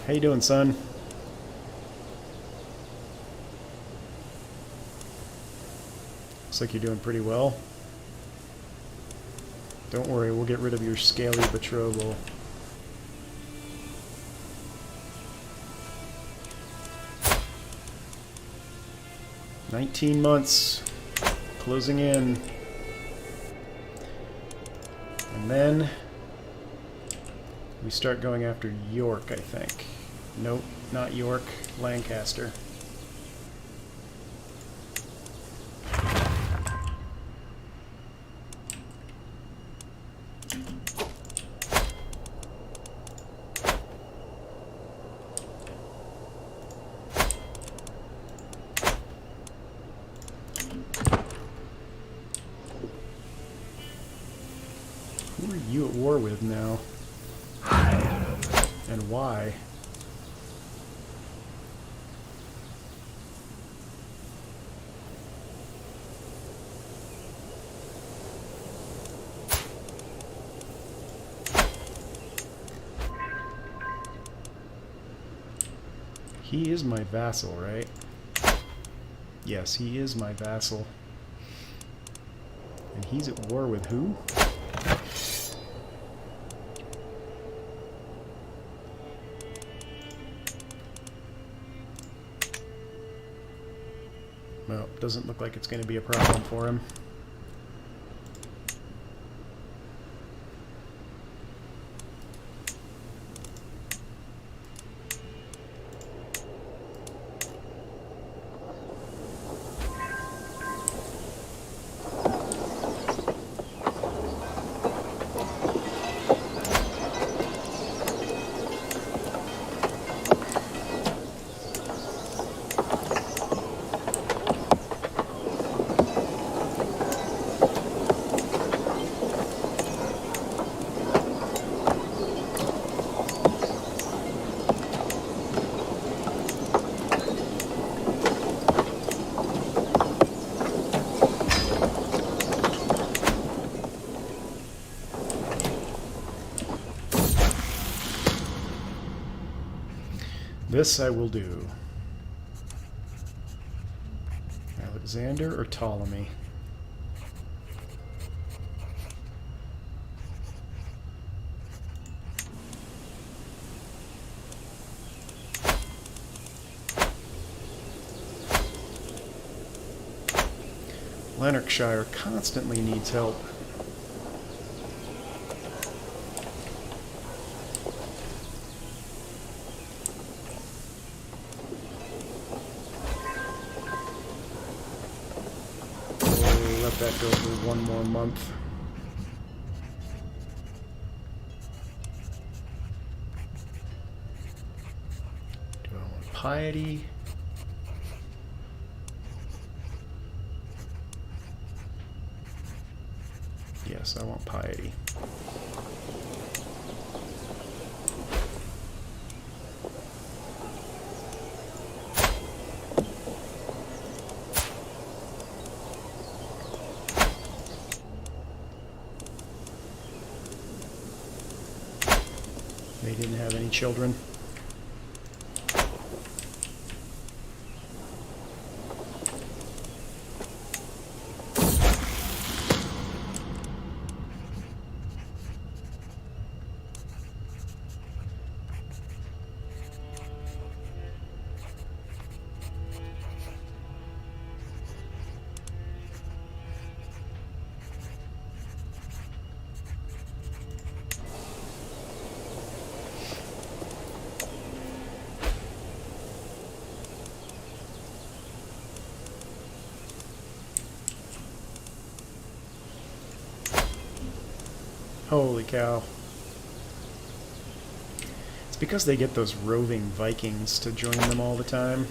How you doing, son? Looks like you're doing pretty well. Don't worry, we'll get rid of your scaly betrothal. "19 months, closing in." And then we start going after York, I think. Nope, not York, Lancaster. Who are you at war with now? And why? He is my vassal, right? Yes, he is my vassal. And he's at war with who? Well, doesn't look like it's going to be a problem for him. This I will do. Alexander or Ptolemy? Lanarkshire constantly needs help. That go for one more month. Do I want piety? Yes, I want piety. They didn't have any children. Holy cow. It's because they get those roving Vikings to join them all the time.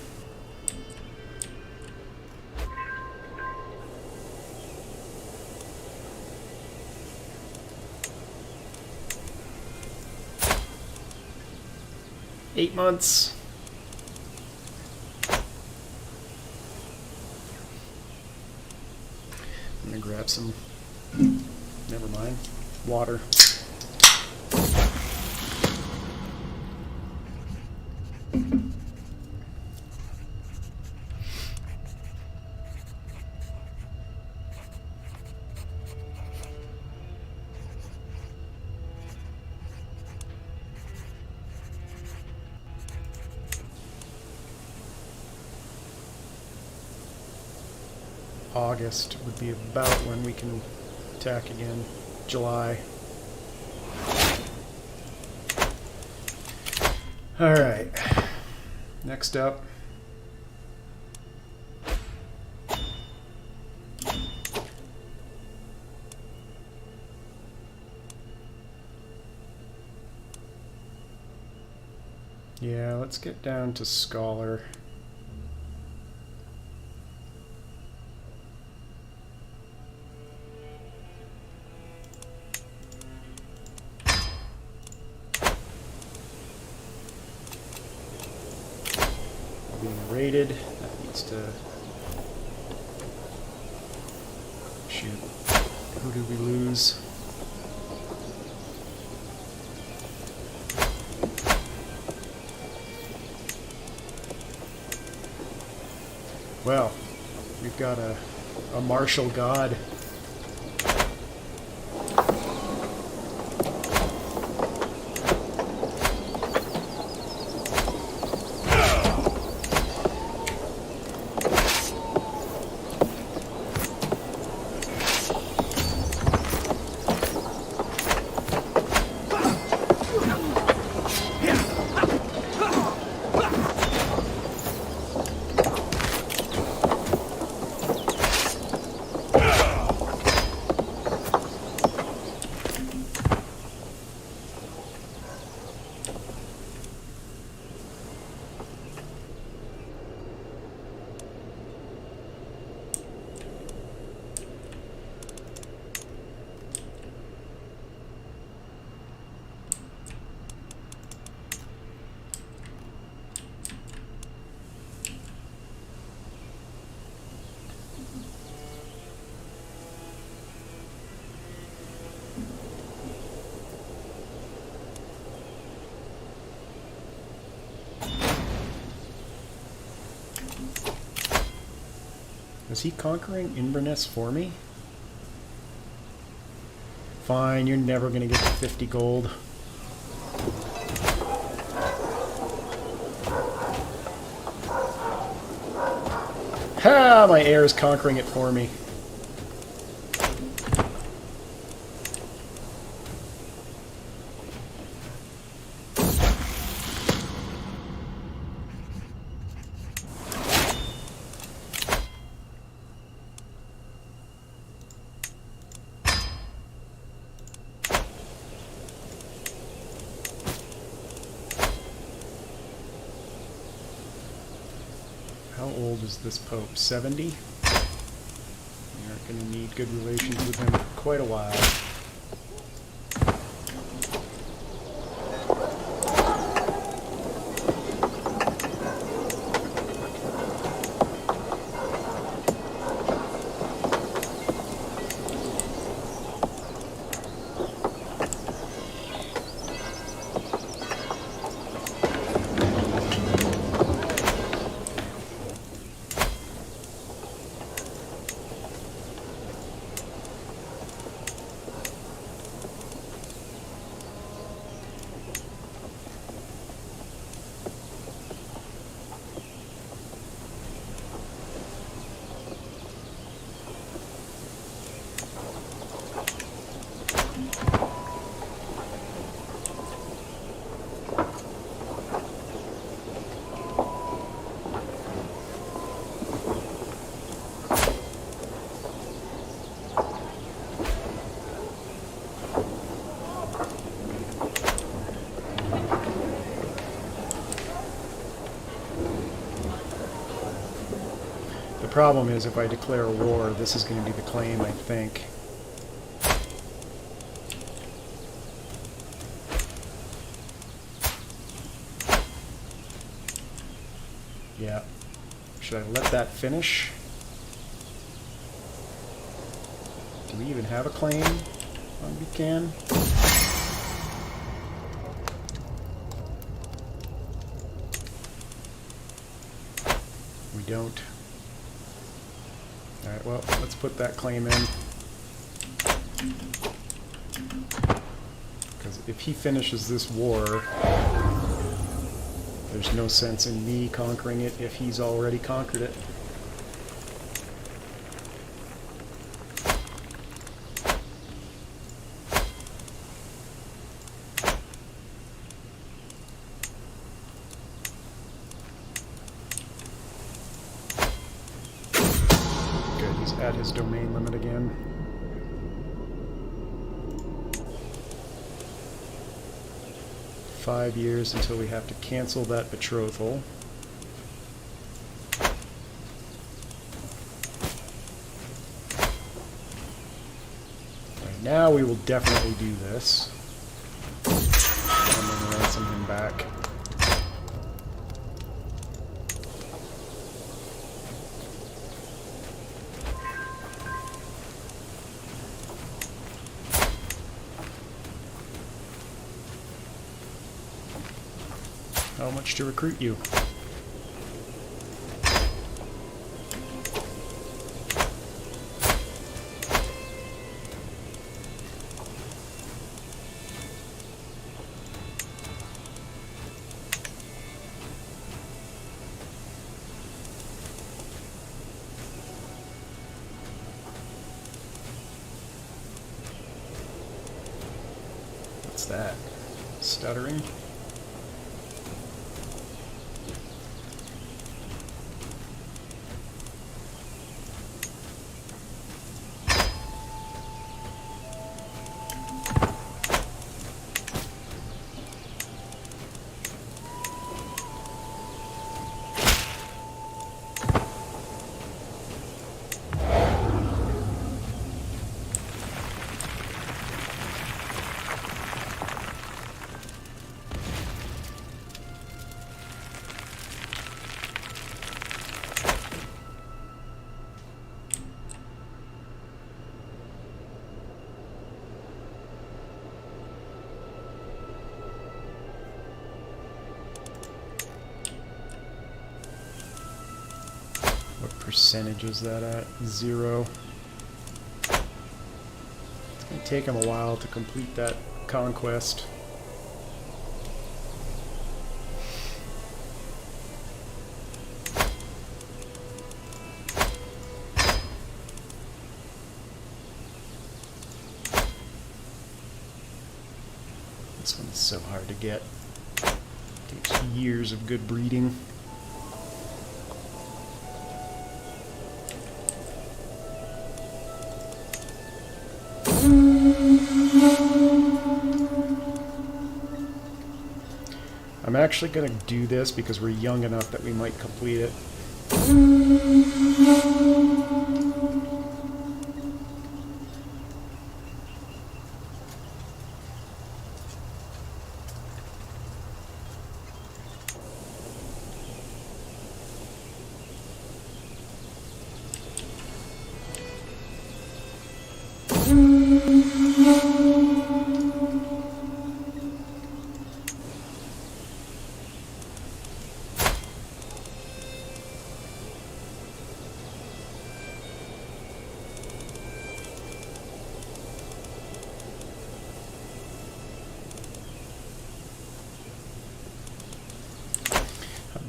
Eight months. I'm gonna grab some, never mind, water. August would be about when we can attack again. July. Alright. Next up. Yeah, let's get down to Scholar. Being raided. That needs to... Shoot. Who did we lose? Well, we've got a martial god. Is he conquering Inverness for me? Fine, you're never going to get to 50 gold. Ha! My heir is conquering it for me. How old is this Pope? 70? We aren't going to need good relations with him for quite a while. problem is if I declare a war, this is going to be the claim, I think. Yeah. Should I let that finish? Do we even have a claim on Buchanan? We don't. Alright, well, let's put that claim in. Because if he finishes this war, there's no sense in me conquering it if he's already conquered it. Good, he's at his domain limit again. $5 years until we have to cancel that betrothal. Right, now we will definitely do this. And then ransom him back. How much to recruit you? What's that? Stuttering? Percentage is that at? 0. It's going to take him a while to complete that conquest. This one's so hard to get. Takes years of good breeding. I'm actually going to do this because we're young enough that we might complete it.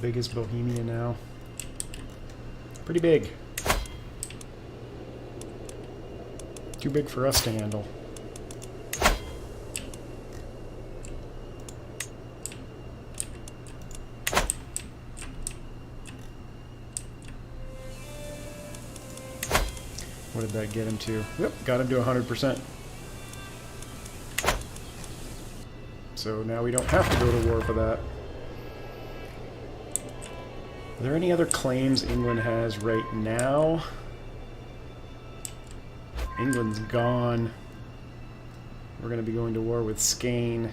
Big is Bohemia now? Pretty big. Too big for us to handle. What did that get him to? Yep, got him to 100%. So now we don't have to go to war for that. Are there any other claims England has right now? England's gone. We're going to be going to war with Skane.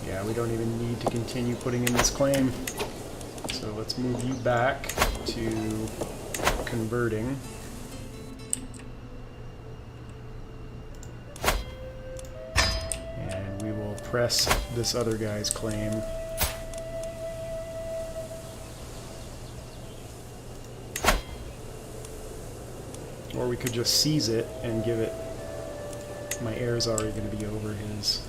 Yeah, we don't even need to continue putting in this claim. So let's move you back to converting. And we will press this other guy's claim. Or we could just seize it and give it... My heir is already going to be over his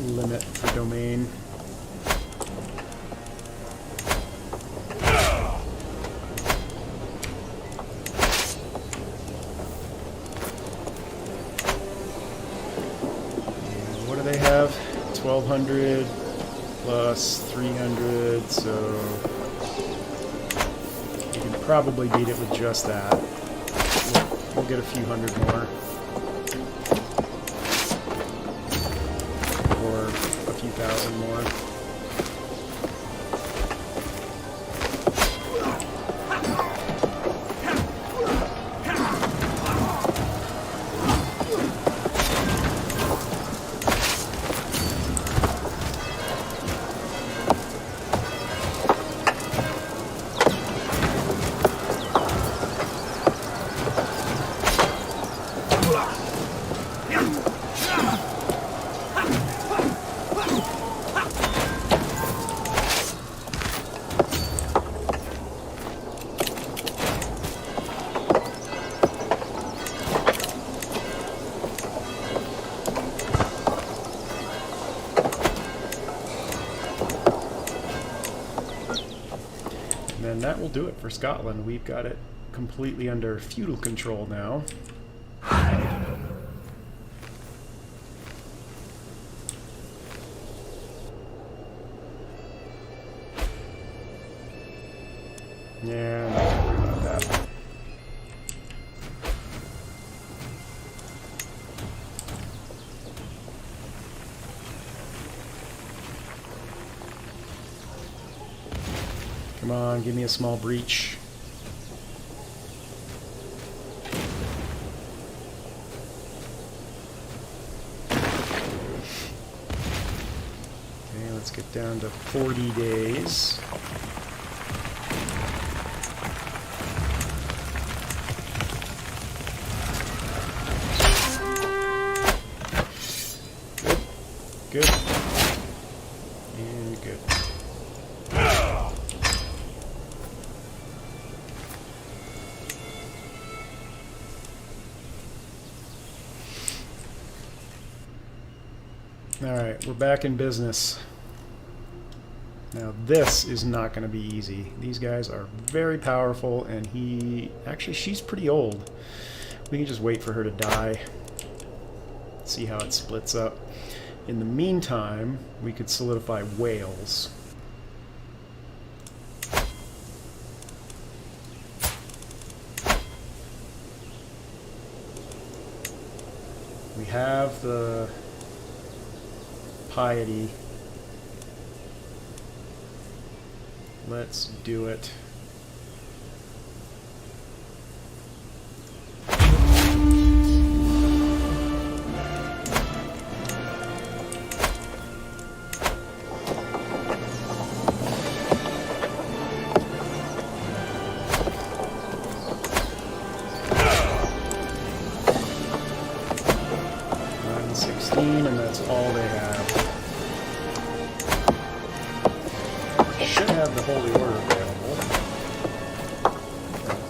limit for domain. And what do they have? 1,200 plus 300, so... Probably beat it with just that. We'll get a few hundred more. Or a few thousand more. And that will do it for Scotland. We've got it completely under feudal control now. Yeah, I'm not worried about that. Come on, give me a small breach. Okay, let's get down to 40 days. Good. Good. And good. Alright, we're back in business. Now this is not going to be easy. These guys are very powerful, and she's pretty old. We can just wait for her to die. See how it splits up. In the meantime, we could solidify Wales. We have the piety. Let's do it. And that's all they have. Should have the Holy Order available.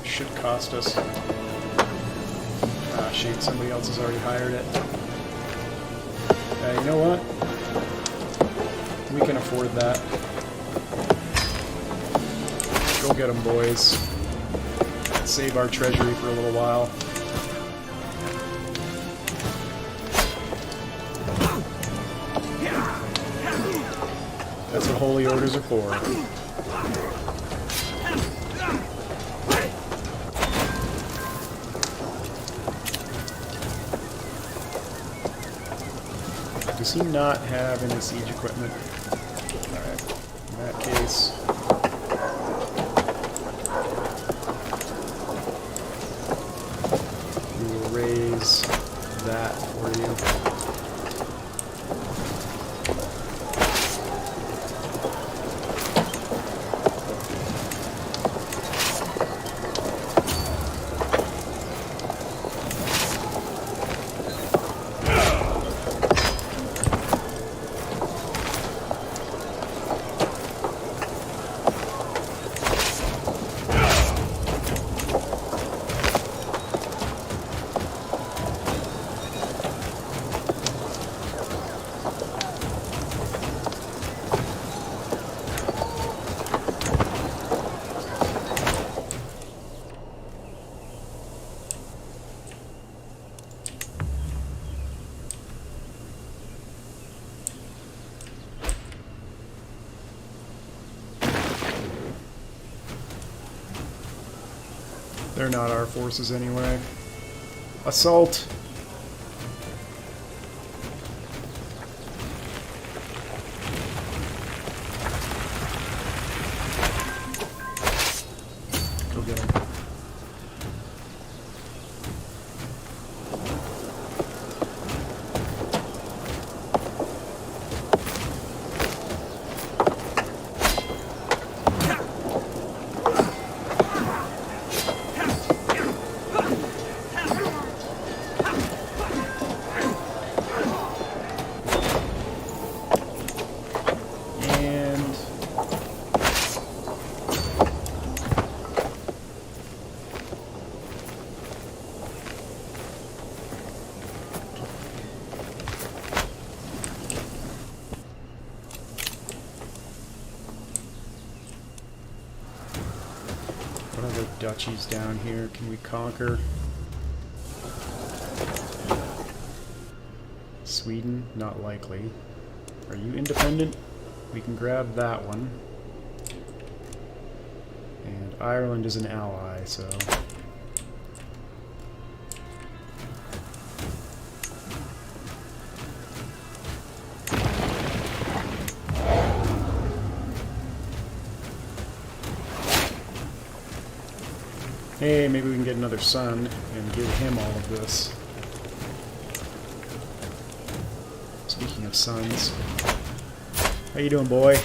Should cost us... Ah, shoot, somebody else has already hired it. You know what? We can afford that. Go get them, boys. Save our treasury for a little while. That's what Holy Orders are for. Does he not have any siege equipment? Alright. In that case... we will raise that for you. They're not our forces anyway. Assault! Go get him. What other duchies down here can we conquer? Sweden? Not likely. Are you independent? We can grab that one. And Ireland is an ally, so... Hey, maybe we can get another son and give him all of this. Speaking of sons. How you doing, boy?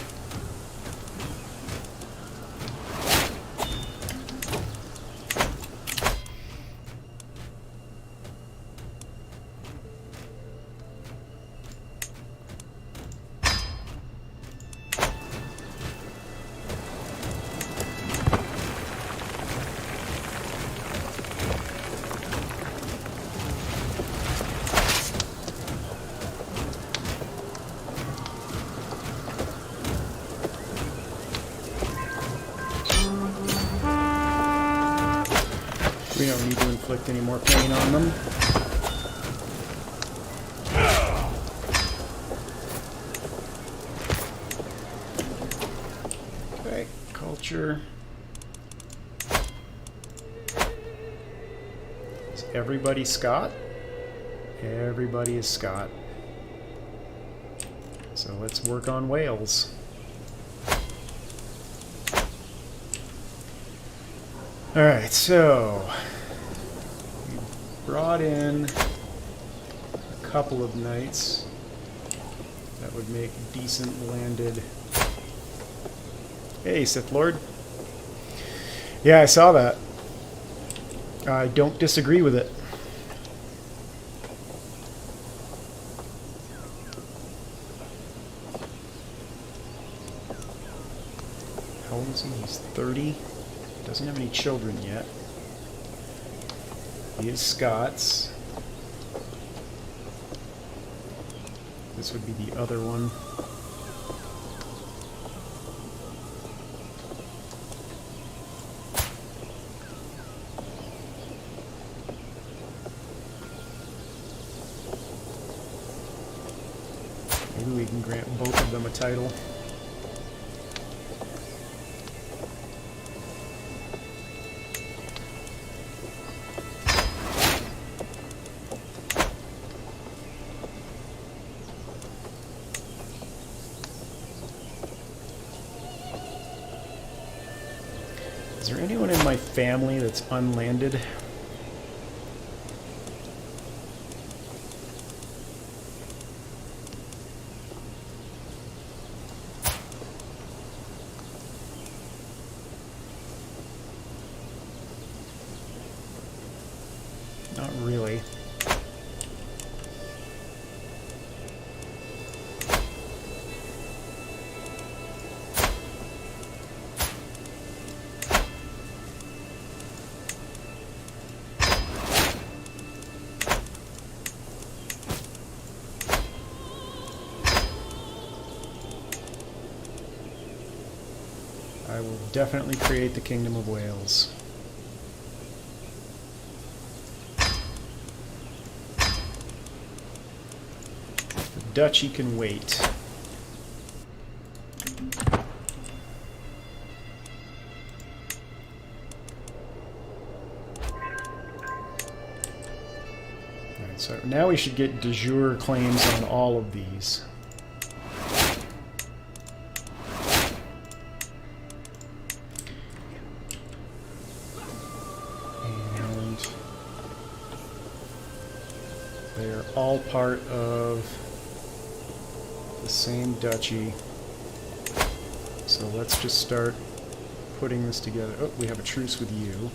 We don't need to inflict any more pain on them. Okay, culture. Is everybody Scot? Everybody is Scot. So let's work on Wales. Alright, so we brought in a couple of knights that would make decent landed. Hey, Sith Lord. Yeah, I saw that. I don't disagree with it. How old is he? He's 30. Doesn't have any children yet. He is Scots. This would be the other one. Maybe we can grant both of them a title. Is there anyone in my family that's unlanded? Not really. I will definitely create the Kingdom of Wales. The duchy can wait. Alright, so now we should get de jure claims on all of these. They're all part of the same duchy. So let's just start putting this together. Oh, we have a truce with you.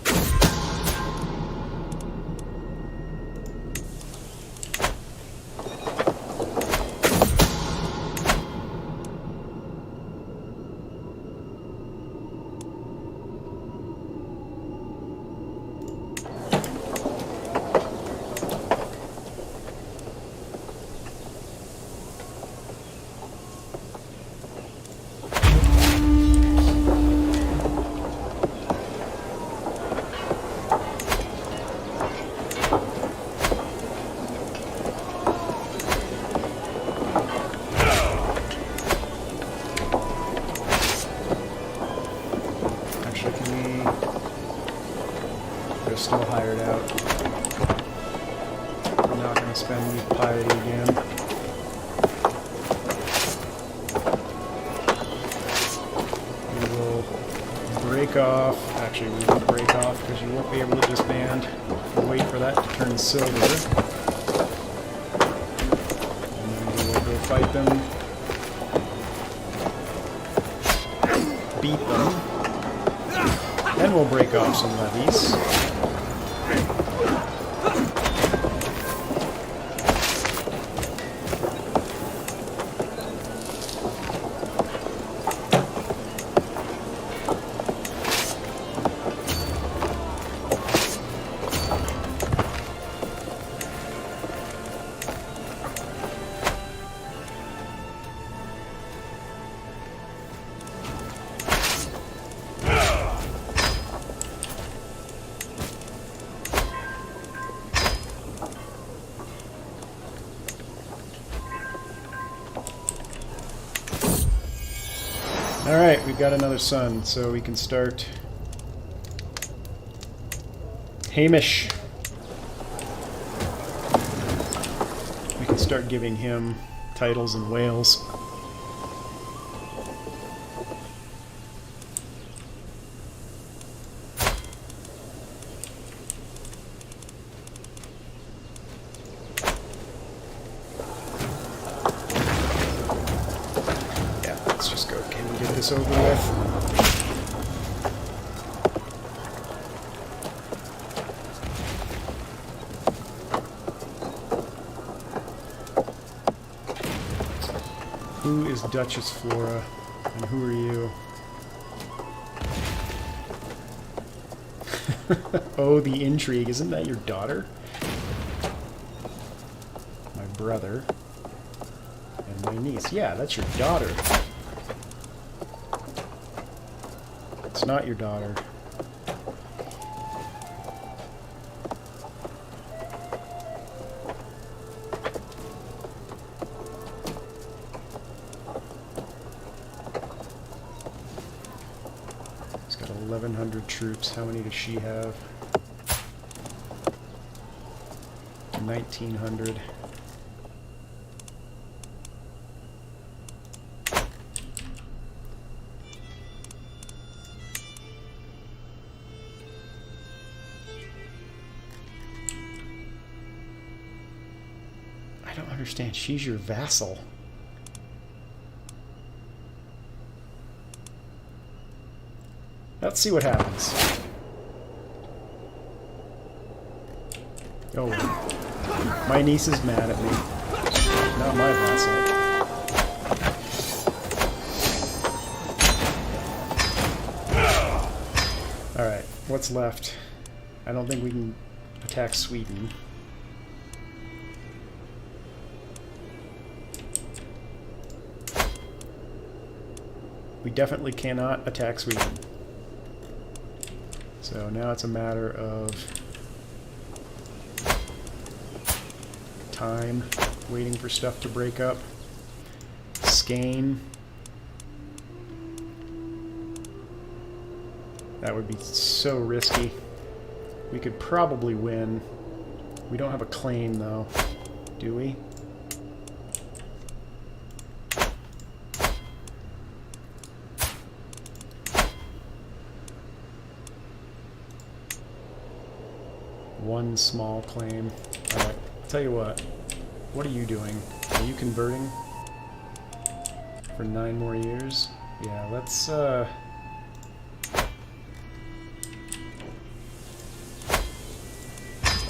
Still hired out. I'm not going to spend the piety again. We will break off. Actually, we won't break off because you won't be able to disband. We'll wait for that to turn silver. And then we will go fight them. Beat them. Then we'll break off some levies. Alright, we've got another son, so we can start Hamish. We can start giving him titles in Wales. Over with. Who is Duchess Flora, and who are you? Oh, the intrigue. Isn't that your daughter? My brother. And my niece. Yeah, that's your daughter. It's not your daughter. He's got 1,100 troops. How many does she have? 1,900. understand. She's your vassal. Let's see what happens. Oh, my niece is mad at me. Not my vassal. Alright, what's left? I don't think we can attack Sweden. We definitely cannot attack Sweden. So now it's a matter of time, waiting for stuff to break up. Skane. That would be so risky. We could probably win. We don't have a claim, though, do we? One small claim. Alright, tell you what. What are you doing? Are you converting? For 9 more years? Yeah, let's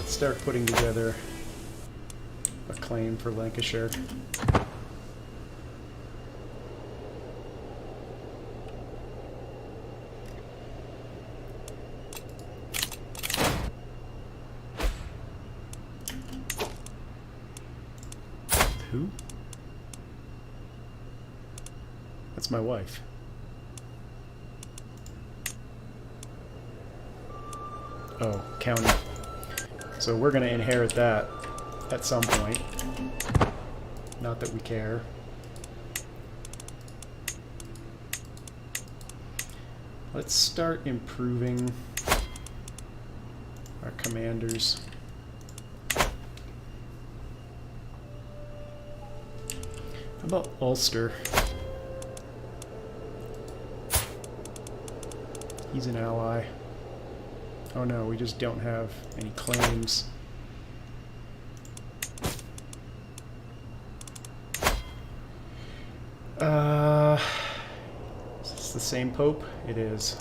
start putting together a claim for Lancashire. Who? That's my wife. Oh, county. So we're going to inherit that at some point. Not that we care. Let's start improving our commanders. How about Ulster? He's an ally. Oh no, we just don't have any claims. Is this the same Pope? It is.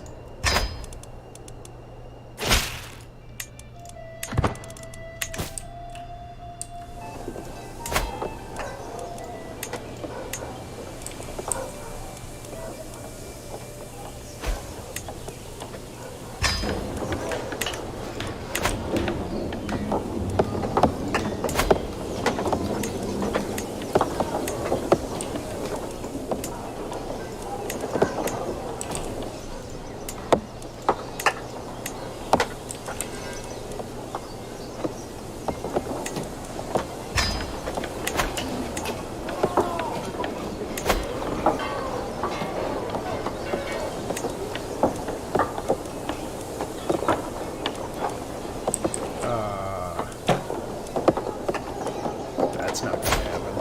That's not going to happen.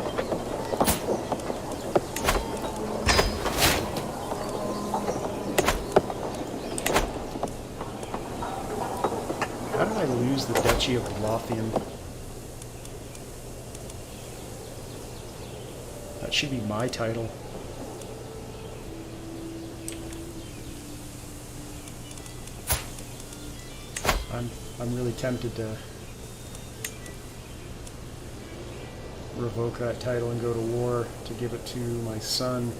How did I lose the Duchy of Lothian? That should be my title. I'm really tempted to revoke that title and go to war to give it to my son.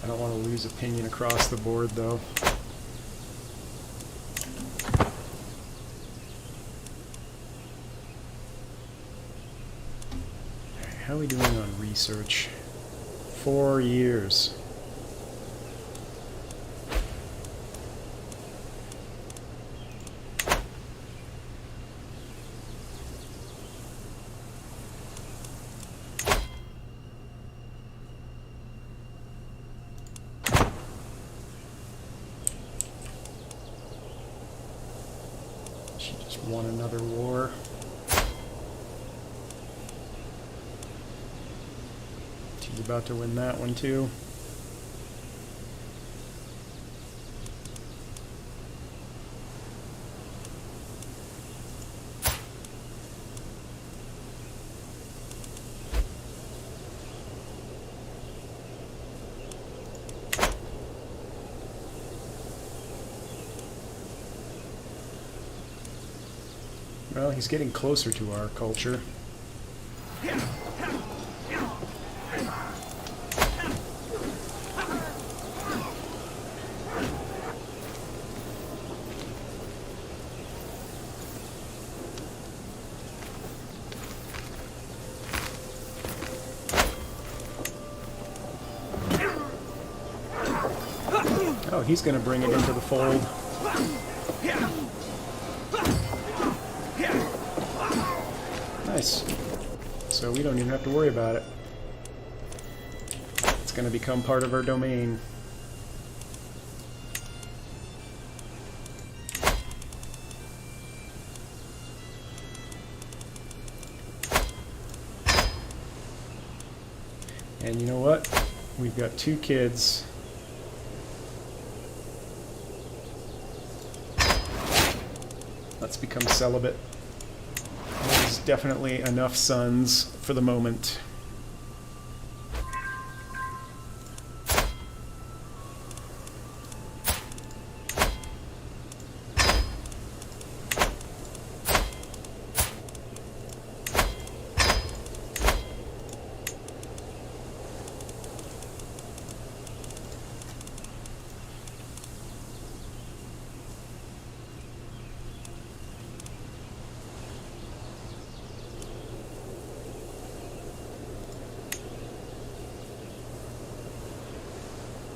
I don't want to lose opinion across the board, though. How are we doing on research? 4 years. She just won another war. She's about to win that one too. Well, he's getting closer to our culture. Oh, he's going to bring it into the fold. Nice. So we don't even have to worry about it. It's going to become part of our domain. And you know what? We've got 2 kids. Let's become celibate. There's definitely enough sons for the moment.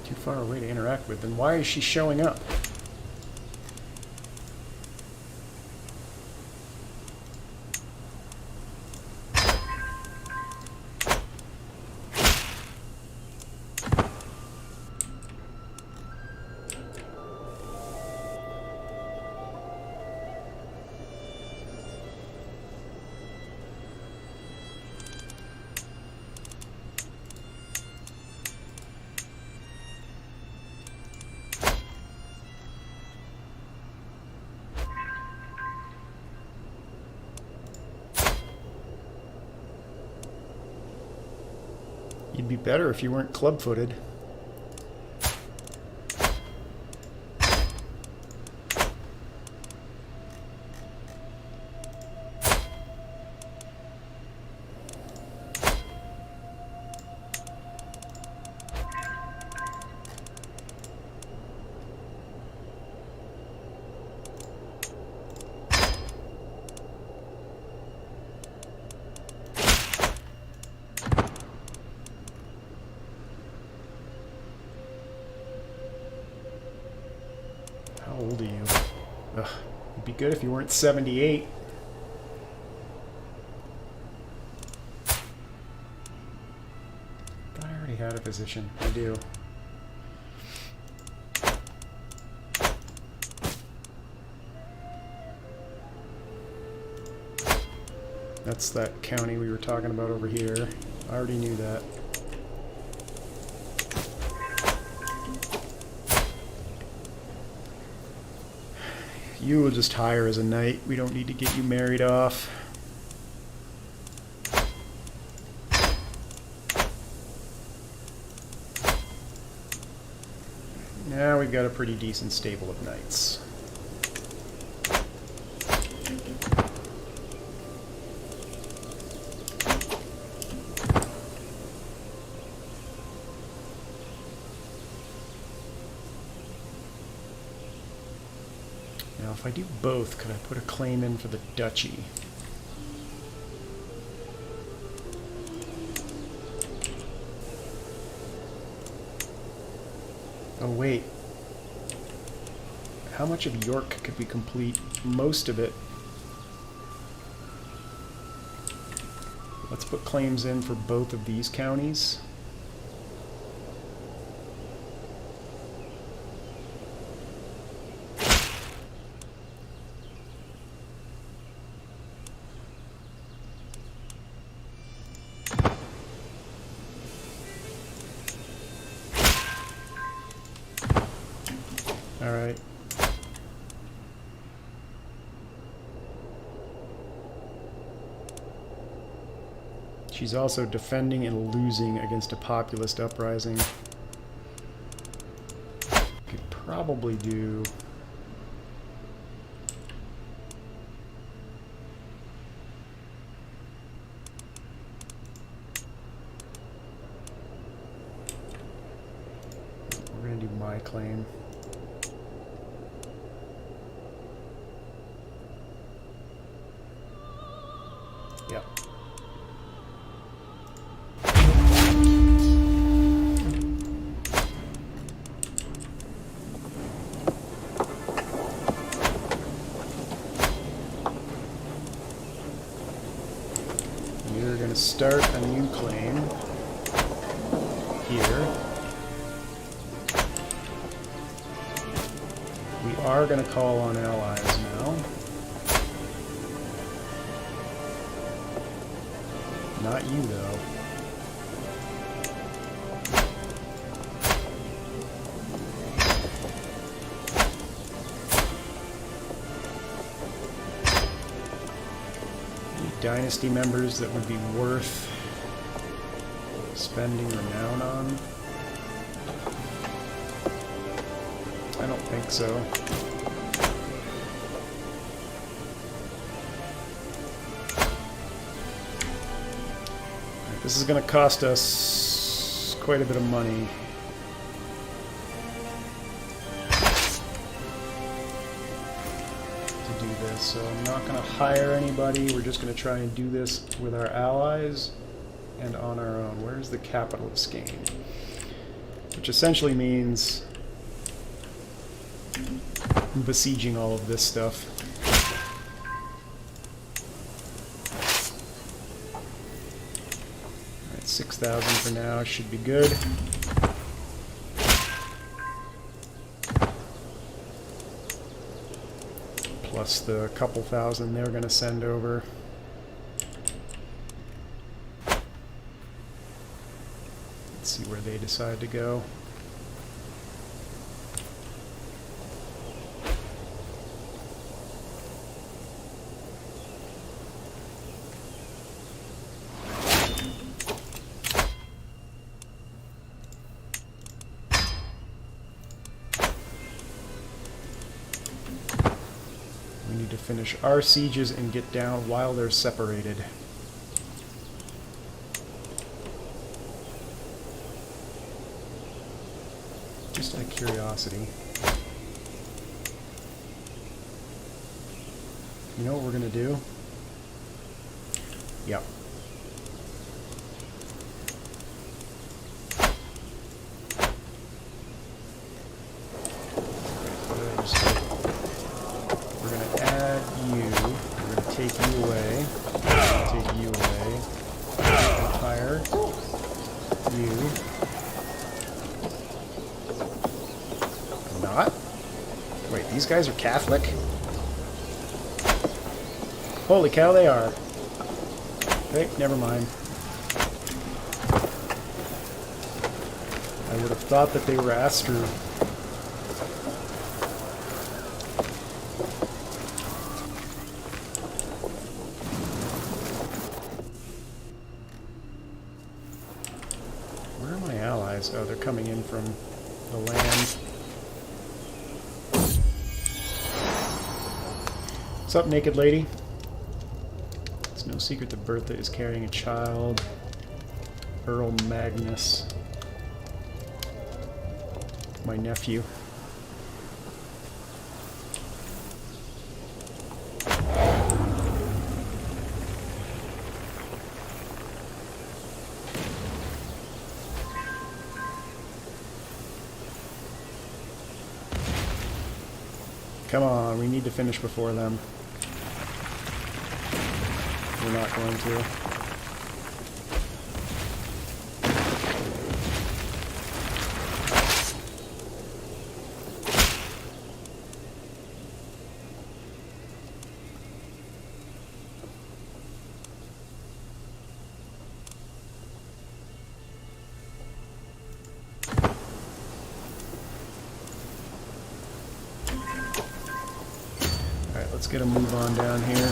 Too far away to interact with, then why is she showing up? You'd be better if you weren't club-footed. How old are you? Ugh, it'd be good if you weren't 78. Thought I already had a physician. I do. That's that county we were talking about over here. I already knew that. You will just hire as a knight. We don't need to get you married off. Now we've got a pretty decent stable of knights. Now, if I do both, could I put a claim in for the duchy? Oh, wait. How much of York could we complete? Most of it. Let's put claims in for both of these counties. All right. She's also defending and losing against a populist uprising. Could probably do... claim. Yep. We're going to start a new claim here. We are going to call on allies now. Not you, though. Dynasty members that would be worth spending renown on? I don't think so. Right, this is going to cost us quite a bit of money. So I'm not going to hire anybody. We're just going to try and do this with our allies and on our own. Where's the capitalist game? Which essentially means besieging all of this stuff. Alright, 6,000 for now should be good. Plus the couple thousand they're going to send over. Let's see where they decide to go. To finish our sieges and get down while they're separated. Just out of curiosity. You know what we're going to do? Yep. Take you away. Take you away. Hire you. Not? Wait, these guys are Catholic? Holy cow, they are. Okay, never mind. I would have thought that they were Astru. Oh, they're coming in from the land. What's up, naked lady? It's no secret that Bertha is carrying a child. Earl Magnus. My nephew. Come on, we need to finish before them. We're not going to. Let's get a move on down here.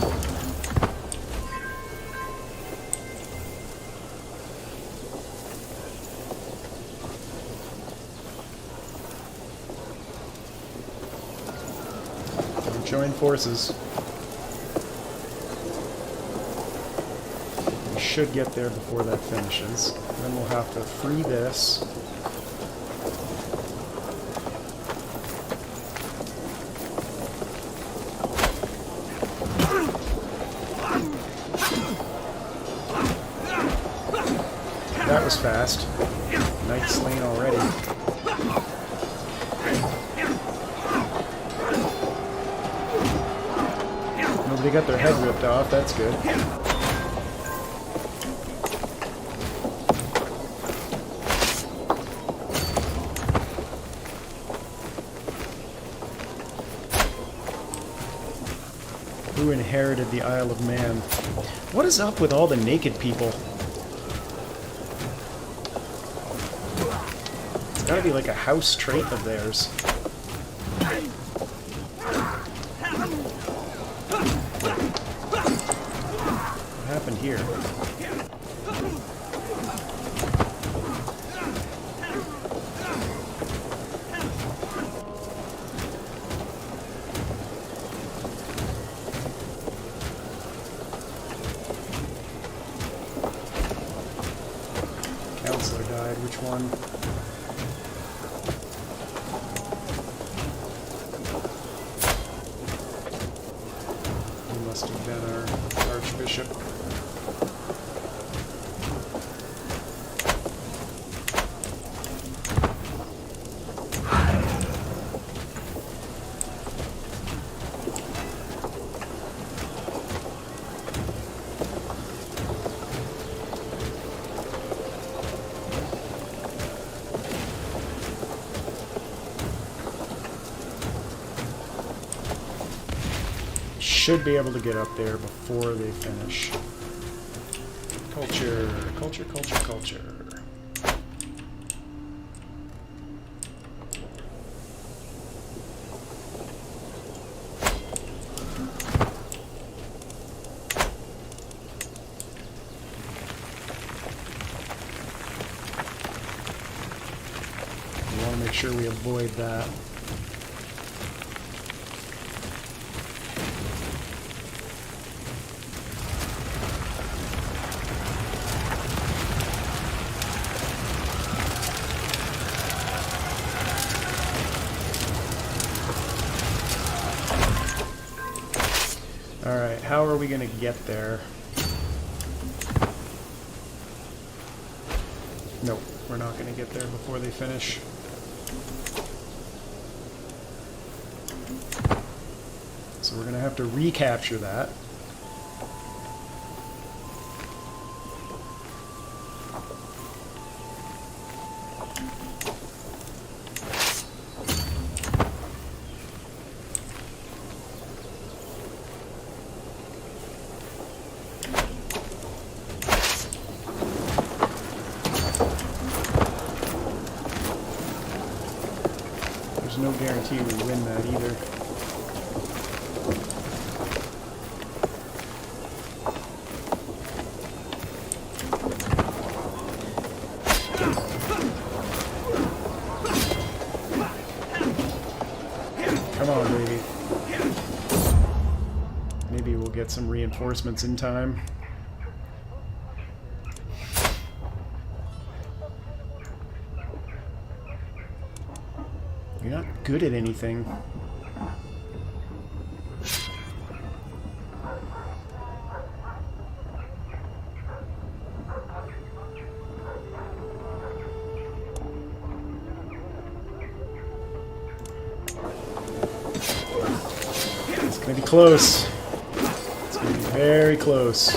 Join forces. We should get there before that finishes. Then we'll have to free this. That was fast. Knight slain already. Nobody got their head ripped off, that's good. Who inherited the Isle of Man? What is up with all the naked people? It's gotta be like a house trait of theirs. What happened here? Counselor died. Which one? He must have been our Archbishop. Should be able to get up there before they finish. Culture, culture, culture, culture. We want to make sure we avoid that. Alright, how are we going to get there? Nope, we're not going to get there before they finish. So we're going to have to recapture that. There's no guarantee we win that either. Come on, baby. Maybe we'll get some reinforcements in time. You're not good at anything. It's gonna be close. It's gonna be very close.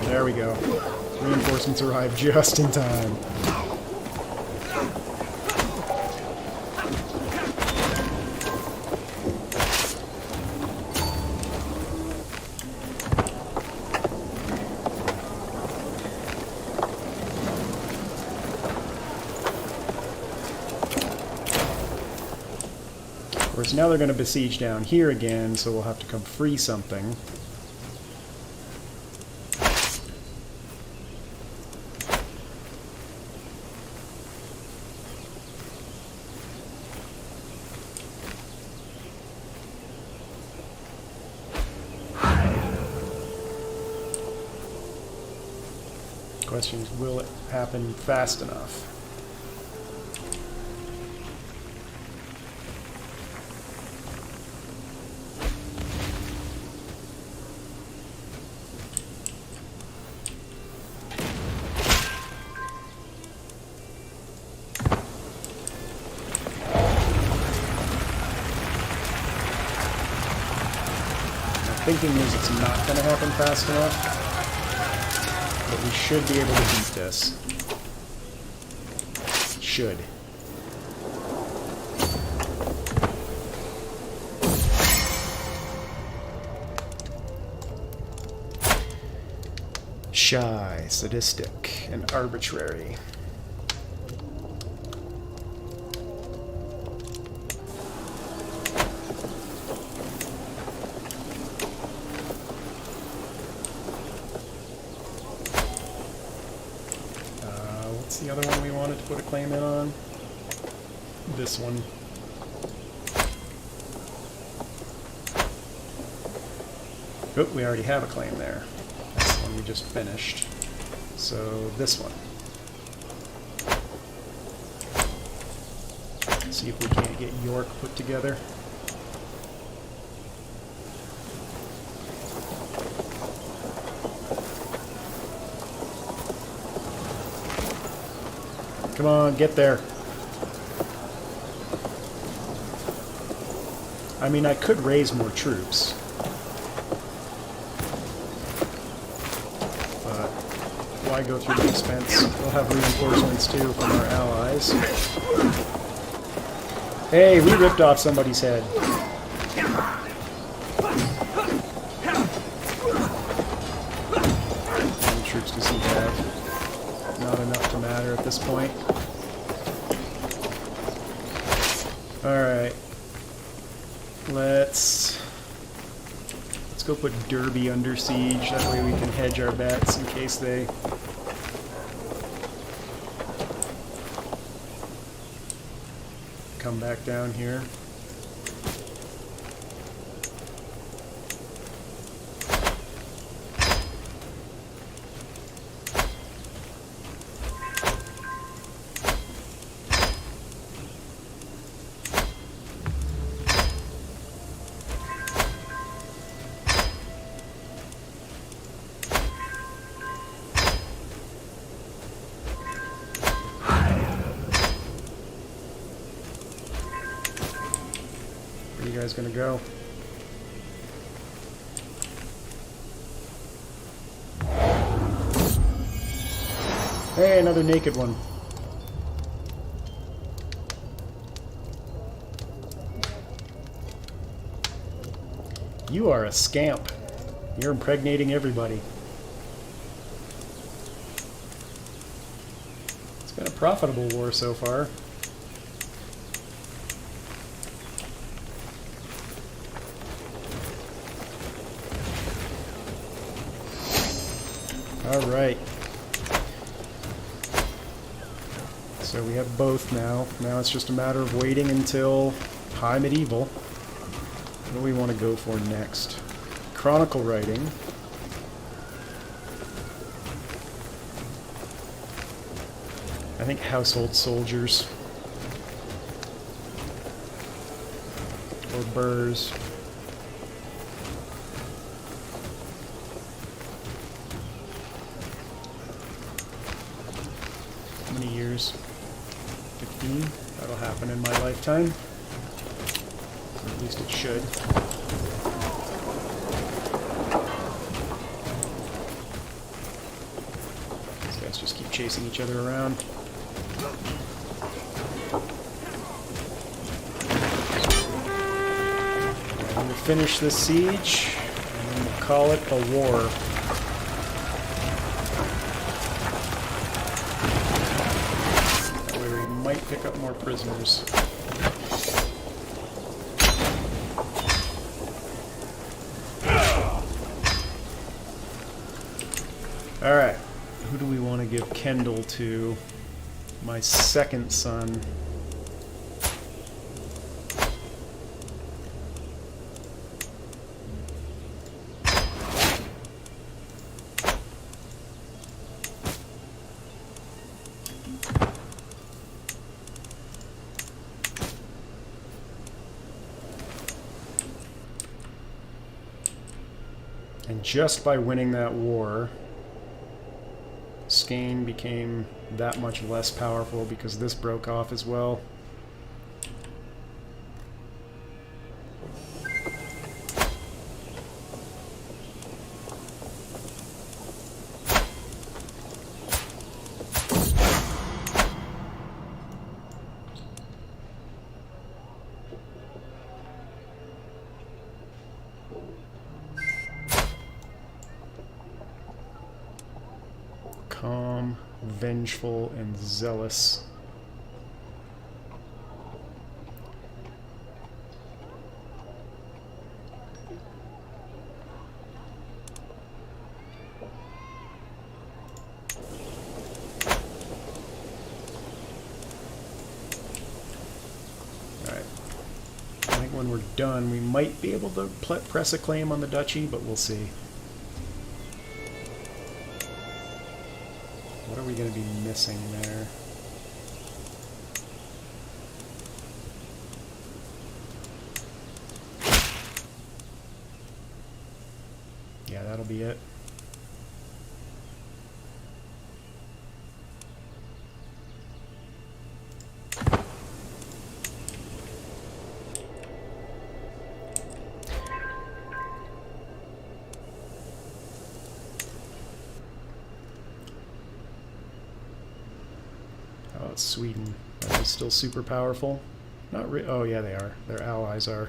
There we go. Reinforcements arrive just in time. Of course, now they're going to besiege down here again, so we'll have to come free something. Question is, will it happen fast enough? thinking is it's not going to happen fast enough, but we should be able to beat this. Should. Shy, sadistic, and arbitrary. What's the other one we wanted to put a claim in on? This one. Oh, we already have a claim there. That's the one we just finished. So this one. Let's see if we can't get York put together. Come on, get there. I mean, I could raise more troops. But why go through the expense? We'll have reinforcements too from our allies. Hey, we ripped off somebody's head. How many troops does he have? Not enough to matter at this point. Alright. Let's go put Derby under siege. That way we can hedge our bets in case they... come back down here. Where are you guys gonna go? Hey, another naked one. You are a scamp. You're impregnating everybody. It's been a profitable war so far. Alright. So we have both now. Now it's just a matter of waiting until High Medieval. What do we want to go for next? Chronicle writing. I think household soldiers. Or burrs. How many years? 15? That'll happen in my lifetime. Or at least it should. These guys just keep chasing each other around. And we'll finish this siege, and then we'll call it a war. Might pick up more prisoners. Alright, who do we want to give Kendall to? My second son. And just by winning that war, Skane became that much less powerful because this broke off as well. Calm, vengeful, and zealous. When we're done, we might be able to press a claim on the duchy, but we'll see. What are we going to be missing there? Yeah, that'll be it. Sweden. Are they still super powerful? Not really. Oh, yeah, they are. Their allies are.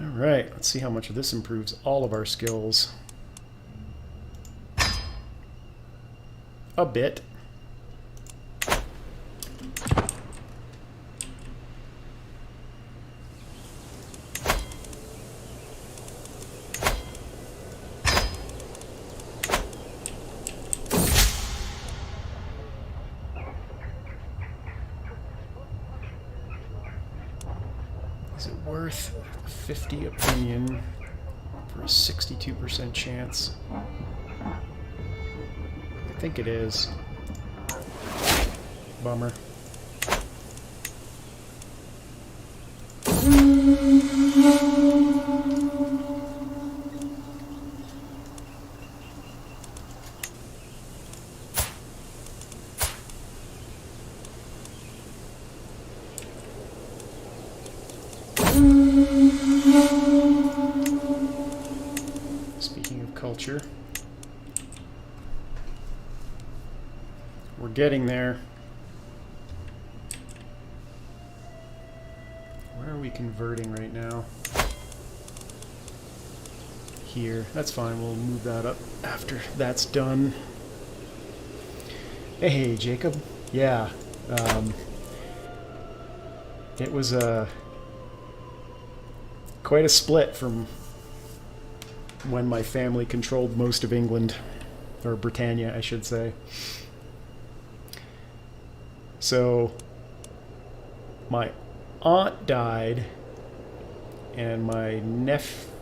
Alright, let's see how much of this improves all of our skills. A bit. Is it worth 50 opinion for a 62% chance? I think it is. Bummer. Speaking of culture, we're getting there. Where are we converting right now? Here. That's fine. We'll move that up after that's done. Hey, Jacob. Yeah. It was quite a split from when my family controlled most of England, or Britannia, I should say. So, my aunt died, and my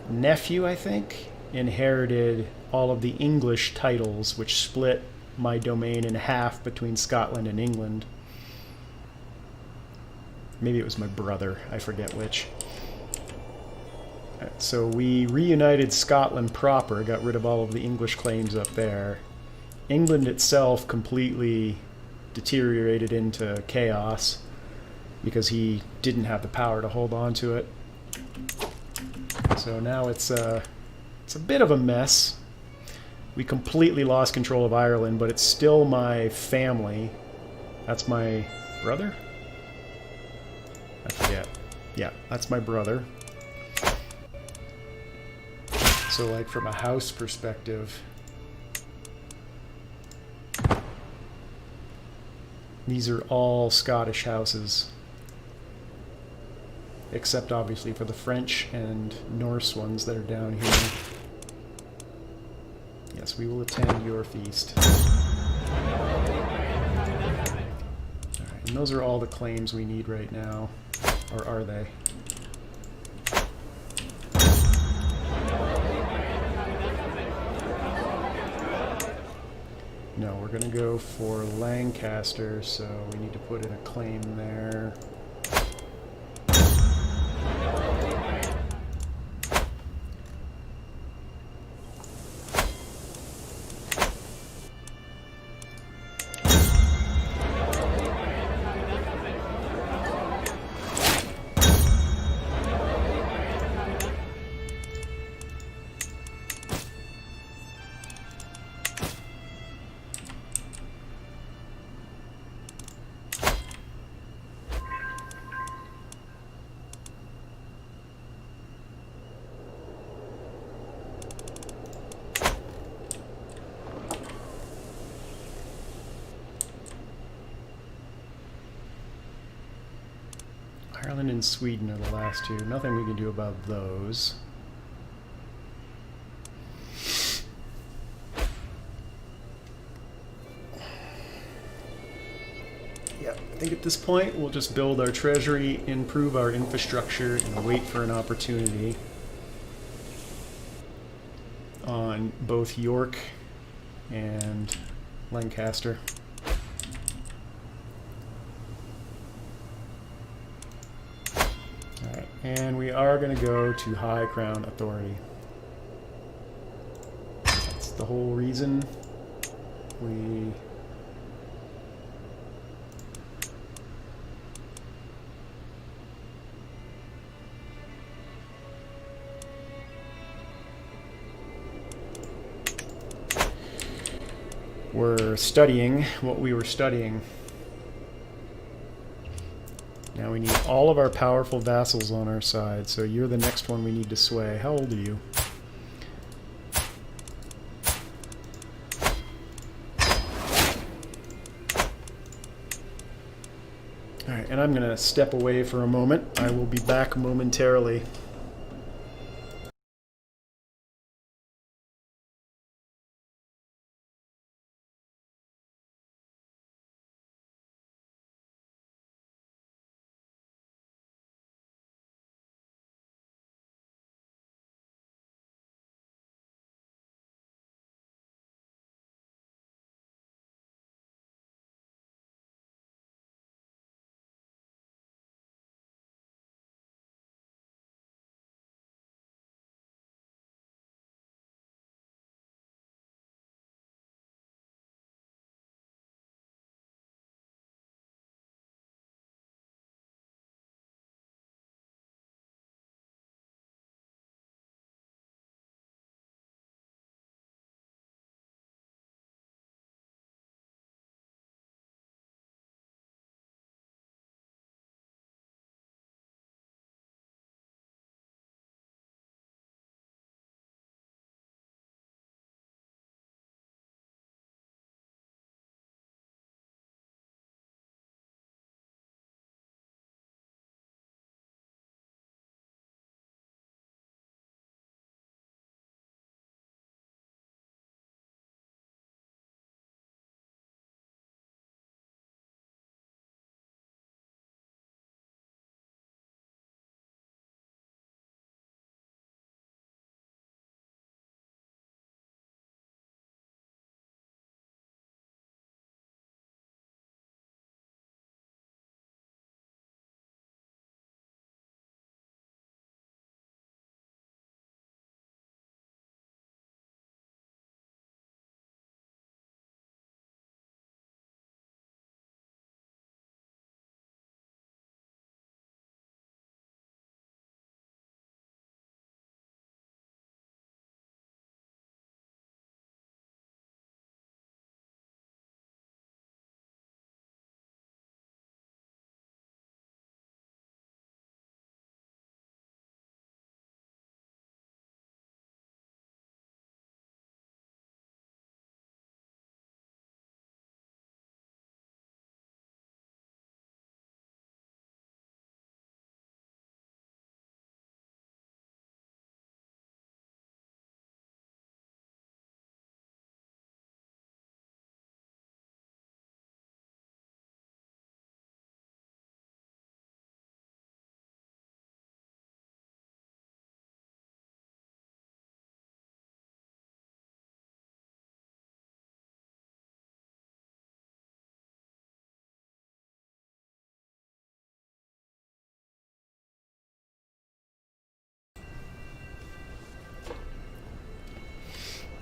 nephew, I think, inherited all of the English titles, which split my domain in half between Scotland and England. Maybe it was my brother, I forget which. So we reunited Scotland proper, got rid of all of the English claims up there. England itself completely deteriorated into chaos because he didn't have the power to hold on to it. So now it's a bit of a mess. We completely lost control of Ireland, but it's still my family. That's my brother? I forget. Yeah, that's my brother. So, like, from a house perspective, these are all Scottish houses, except obviously for the French and Norse ones that are down here. Yes, we will attend your feast. Alright, and those are all the claims we need right now. Or are they? No, we're going to go for Lancaster, so we need to put in a claim there. Ireland and Sweden are the last two. Nothing we can do about those. Yeah, I think at this point we'll just build our treasury, improve our infrastructure, and wait for an opportunity on both York and Lancaster. Alright, and we are going to go to High Crown Authority. That's the whole reason we... were studying what we were studying. Now we need all of our powerful vassals on our side, so you're the next one we need to sway. How old are you? Alright, and I'm going to step away for a moment. I will be back momentarily.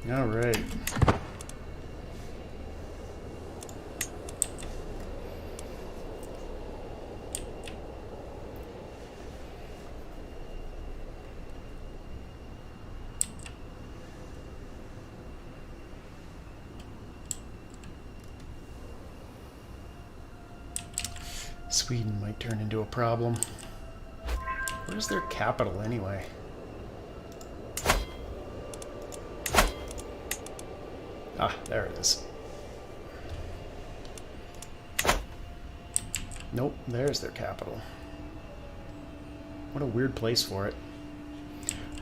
All right. Sweden might turn into a problem. Where's their capital anyway? Ah, there it is. Nope, there's their capital. What a weird place for it.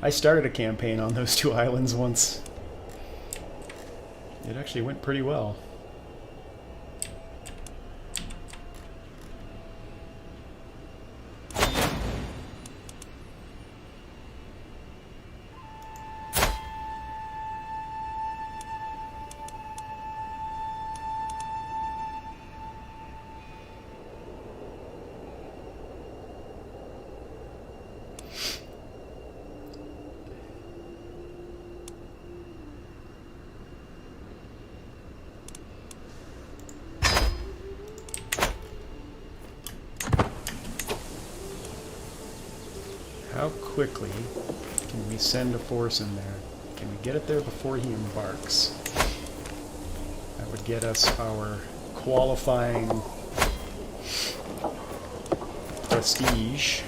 I started a campaign on those two islands once. It actually went pretty well. How quickly can we send a force in there? Can we get it there before he embarks? That would get us our qualifying prestige.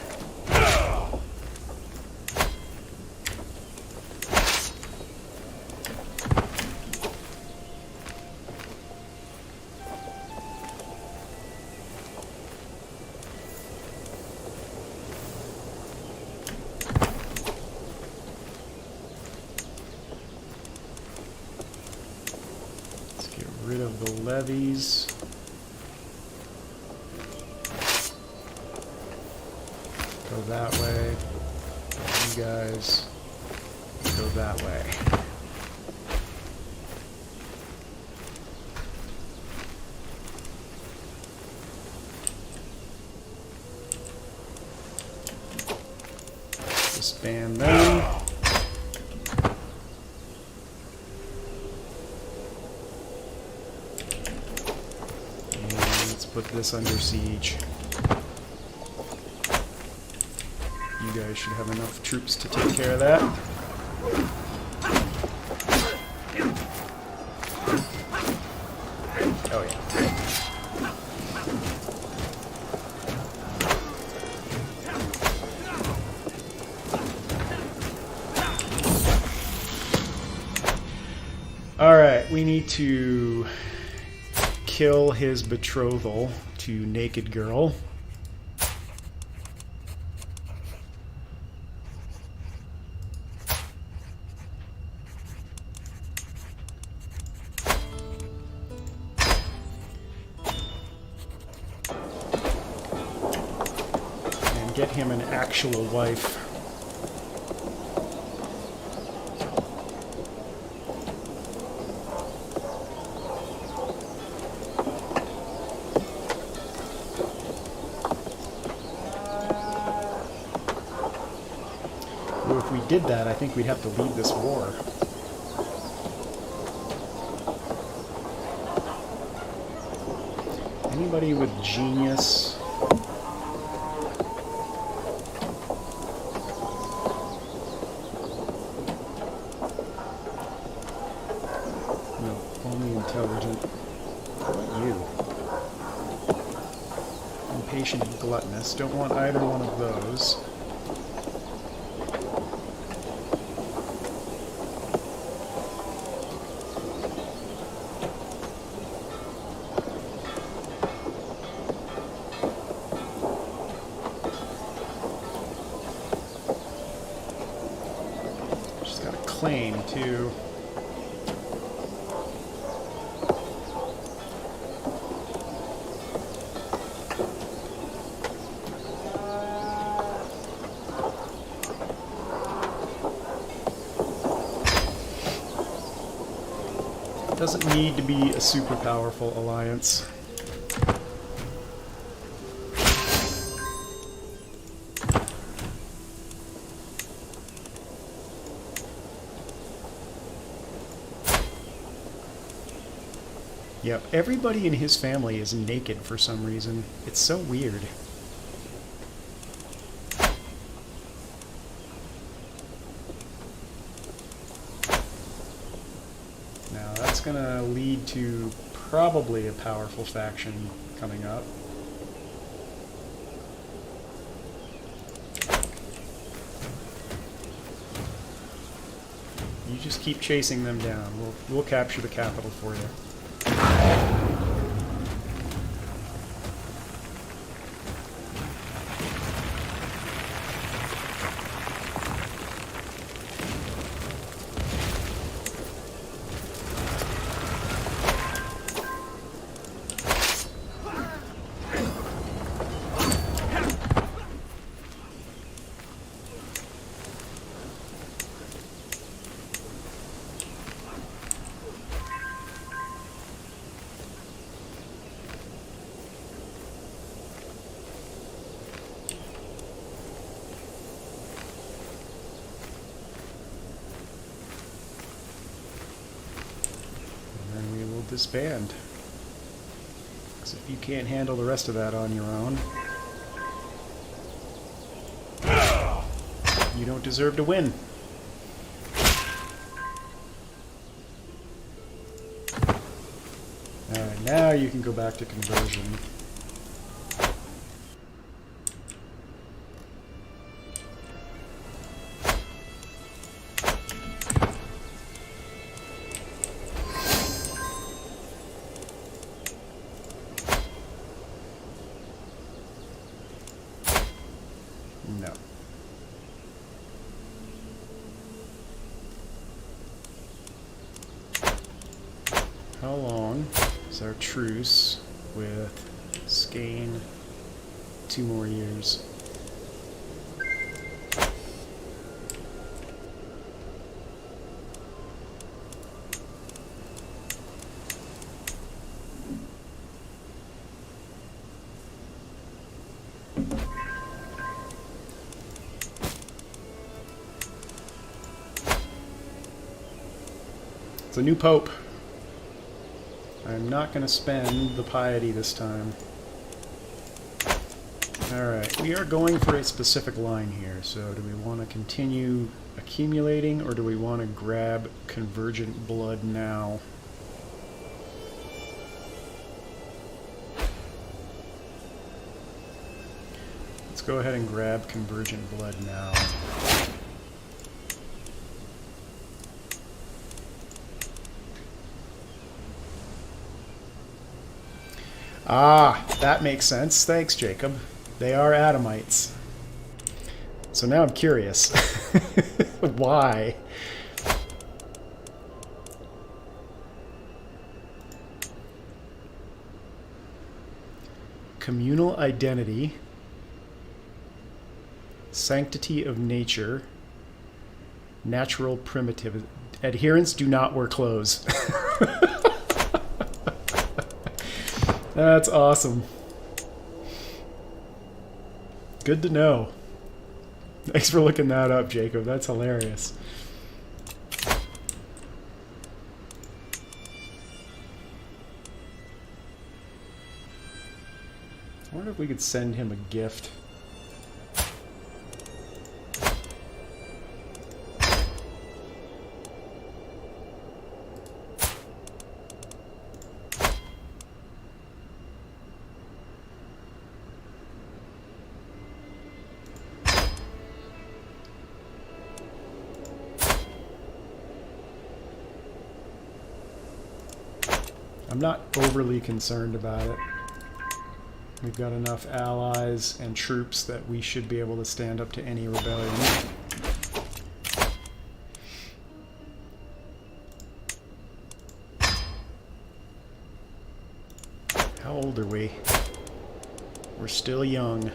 Rid of the levies. Go that way. You guys go that way. Disband them. Put this under siege. You guys should have enough troops to take care of that. Oh yeah. Alright, we need to kill his betrothal to Naked Girl. And get him an actual wife. If we did that, I think we'd have to lead this war. Anybody with genius? No, only intelligent. How about you? Impatient and gluttonous. Don't want either one of those. Claim too. Doesn't need to be a super powerful alliance. Yep, everybody in his family is naked for some reason. It's so weird. Now that's gonna lead to probably a powerful faction coming up. You just keep chasing them down. We'll capture the capital for you. disband. Because if you can't handle the rest of that on your own, you don't deserve to win. Alright, now you can go back to conversion. No. How long is our truce with Skane? 2 more years. It's a new pope. I'm not going to spend the piety this time. Alright, we are going for a specific line here, so do we want to continue accumulating, or do we want to grab convergent blood now? Let's go ahead and grab convergent blood now. Ah, that makes sense. Thanks, Jacob. They are Adamites. So now I'm curious. Why? Communal identity, sanctity of nature, natural primitive. Adherents do not wear clothes. That's awesome. Good to know. Thanks for looking that up, Jacob. That's hilarious. I wonder if we could send him a gift. I'm not overly concerned about it. We've got enough allies and troops that we should be able to stand up to any rebellion. How old are we? We're still young.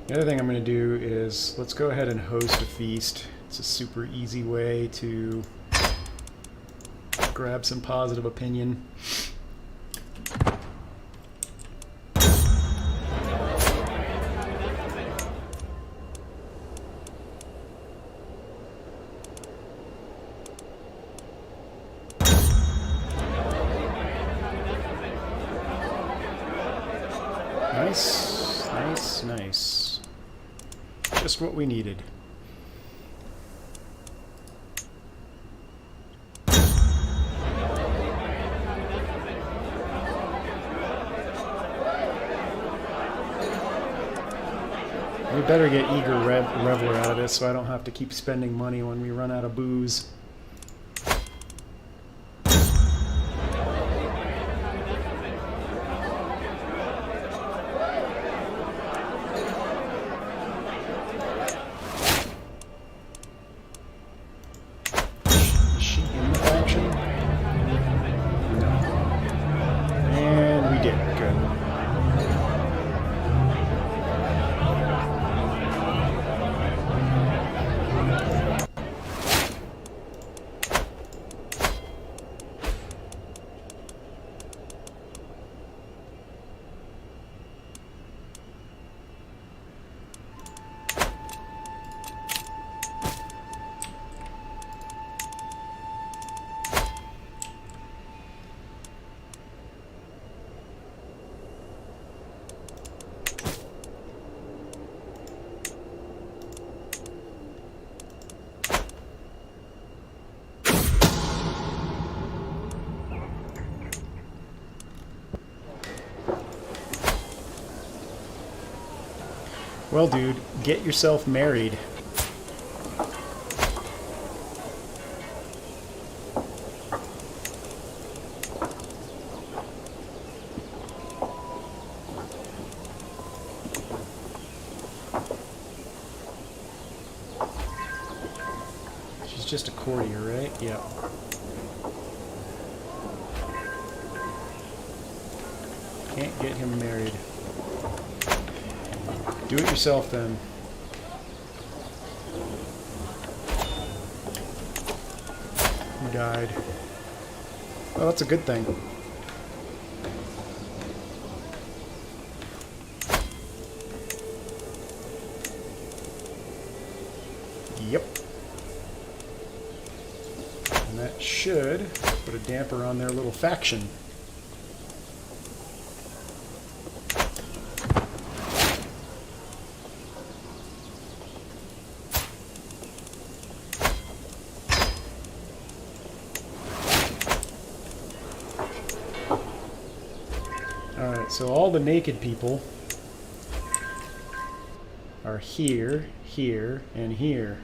The other thing I'm going to do is, let's go ahead and host a feast. It's a super easy way to grab some positive opinion. Nice, nice, nice. Just what we needed. We better get Eager Reveler out of this so I don't have to keep spending money when we run out of booze. Is she in the faction? No. And we did. Good. Well, dude, get yourself married. She's just a courtier, right? Yep. Can't get him married. Do it yourself then. Who died? Oh, that's a good thing. Yep. And that should put a damper on their little faction. Alright, so all the naked people are here, here, and here.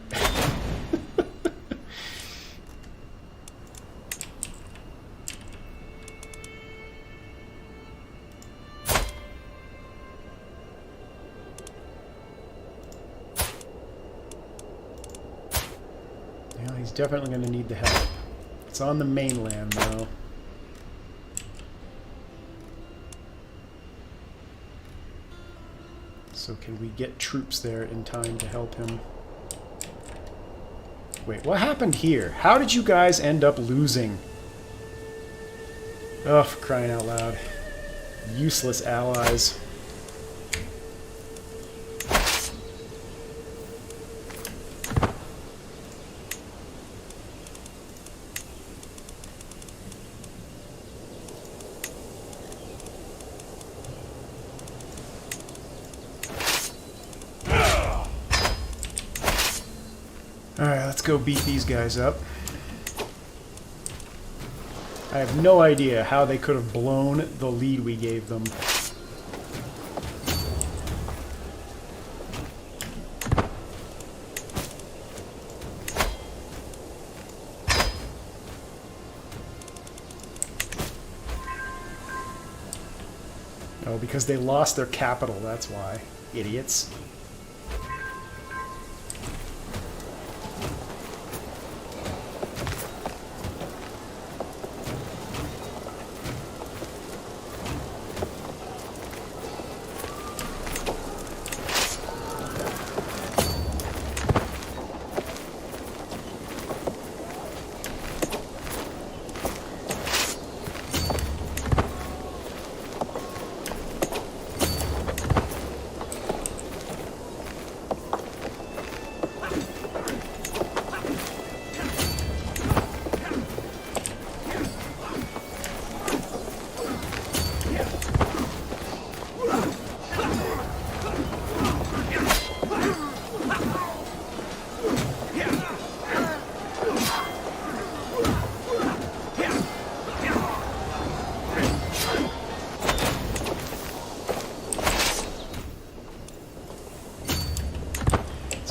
Well, he's definitely going to need the help. It's on the mainland, though. So can we get troops there in time to help him? Wait, what happened here? How did you guys end up losing? Oh, for crying out loud. Useless allies. Alright, let's go beat these guys up. I have no idea how they could have blown the lead we gave them. Oh, because they lost their capital, that's why. Idiots.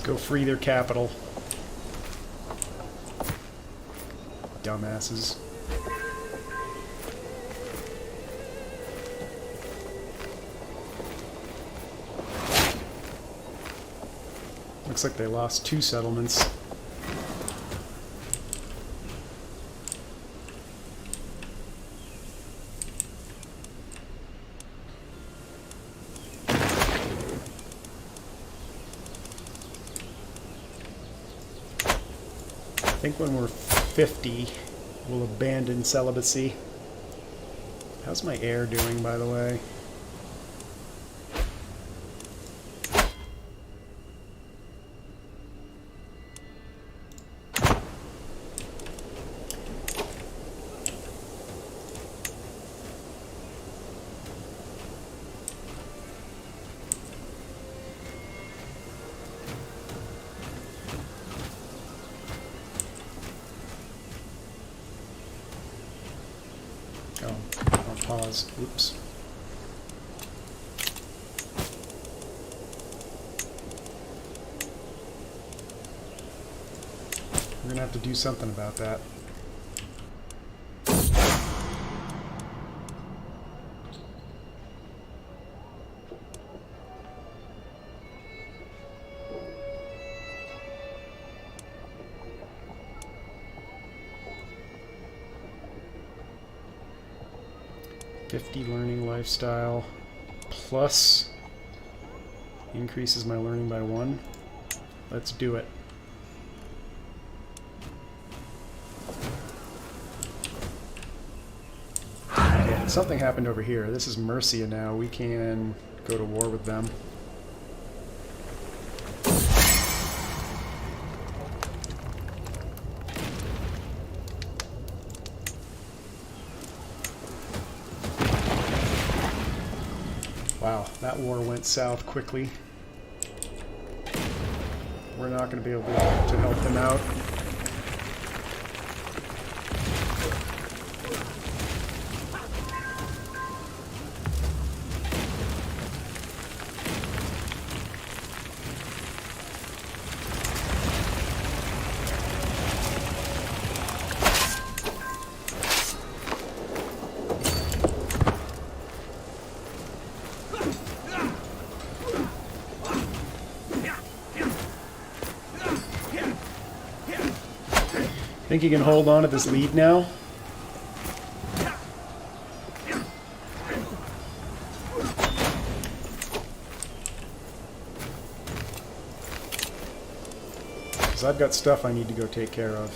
Go free their capital. Dumbasses. Looks like they lost 2 settlements. I think when we're 50, we'll abandon celibacy. How's my heir doing, by the way? Oh, I'll pause. Oops. gonna have to do something about that. Learning lifestyle plus increases my learning by 1. Let's do it. Okay, something happened over here. This is Mercia now. We can go to war with them. Wow, that war went south quickly. We're not going to be able to help them out. Think you can hold on to this lead now? Because I've got stuff I need to go take care of.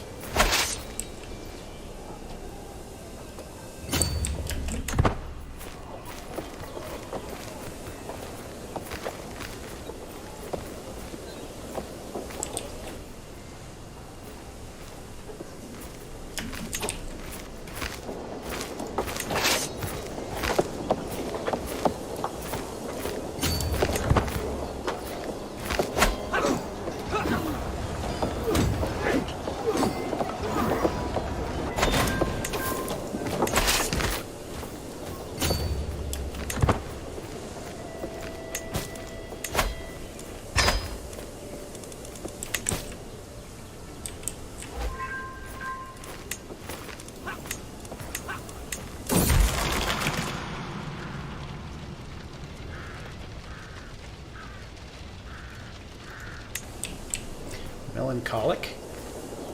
Melancholic?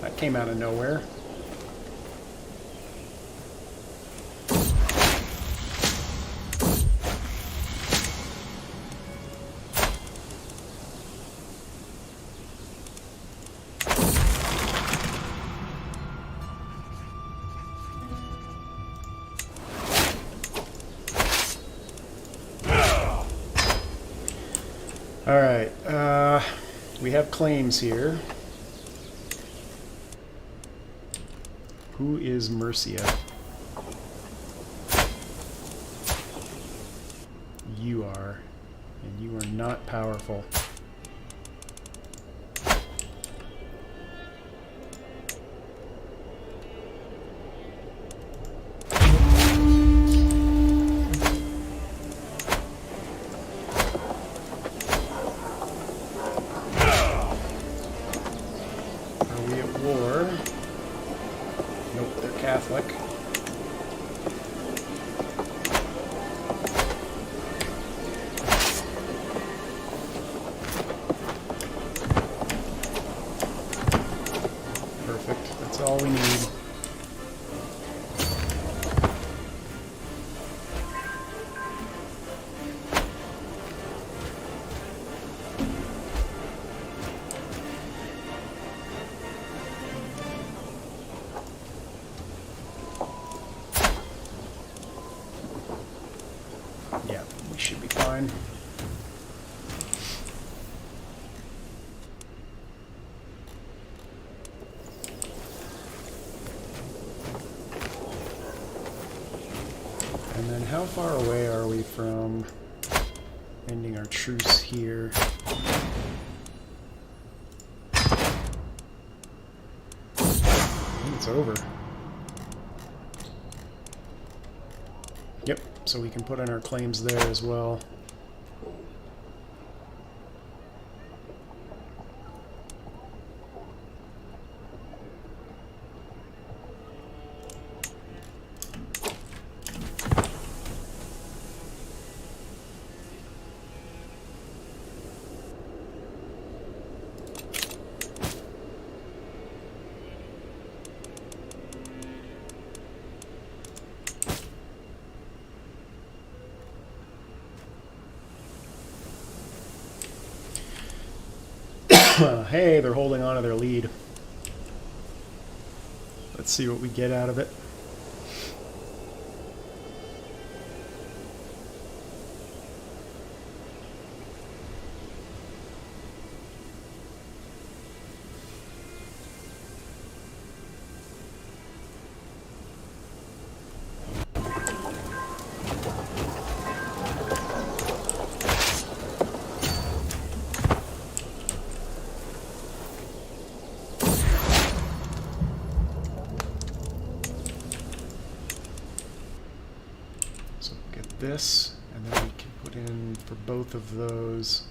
That came out of nowhere. Alright, we have claims here. Who is Mercia? You are, and you are not powerful. Catholic. Perfect. That's all we need. Yeah, we should be fine. And then how far away are we from ending our truce here? I think it's over. Yep, so we can put in our claims there as well. Hey, they're holding on to their lead. Let's see what we get out of it. This, and then we can put in for both of those.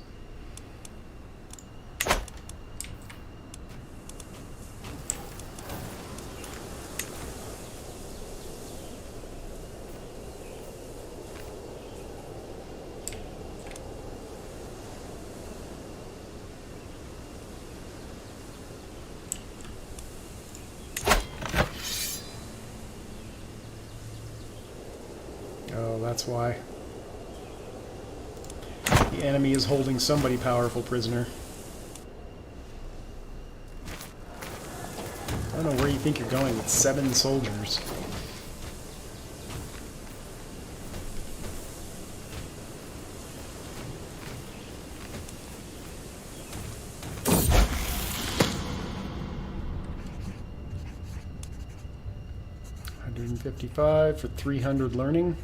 Oh, that's why. The enemy is holding somebody powerful prisoner. I don't know where you think you're going with 7 soldiers. $155 for 300 learning.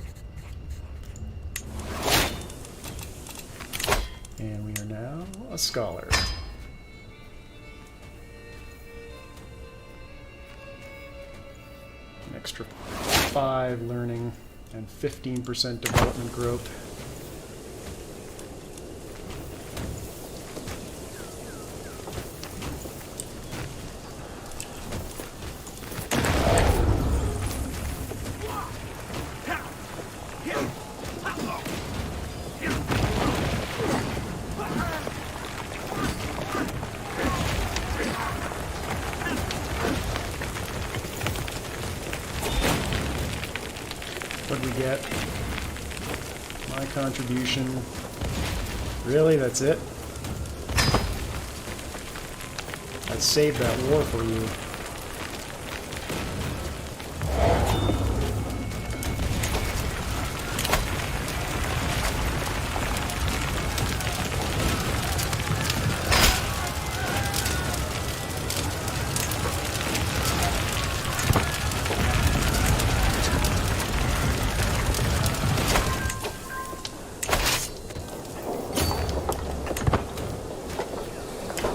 And we are now a scholar. An extra 5 learning and 15% development growth. What did we get? My contribution. Really? That's it? I saved that war for you.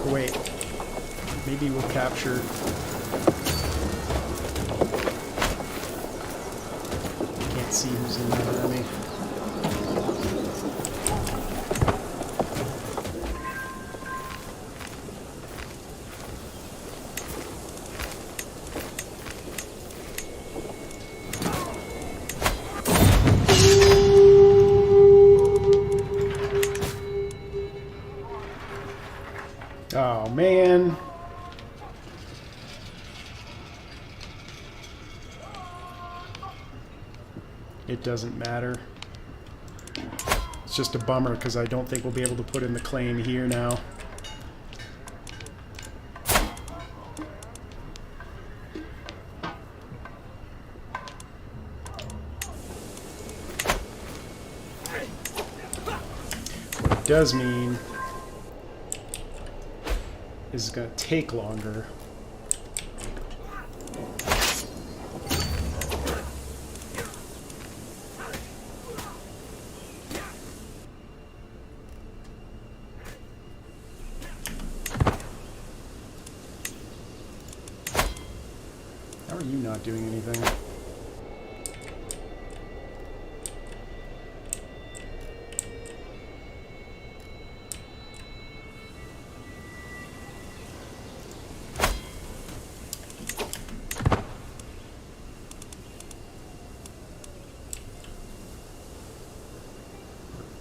Wait, maybe we'll capture... Can't see who's in that army. Oh, man. It doesn't matter. It's just a bummer because I don't think we'll be able to put in the claim here now. What it does mean is it's going to take longer. How are you not doing anything?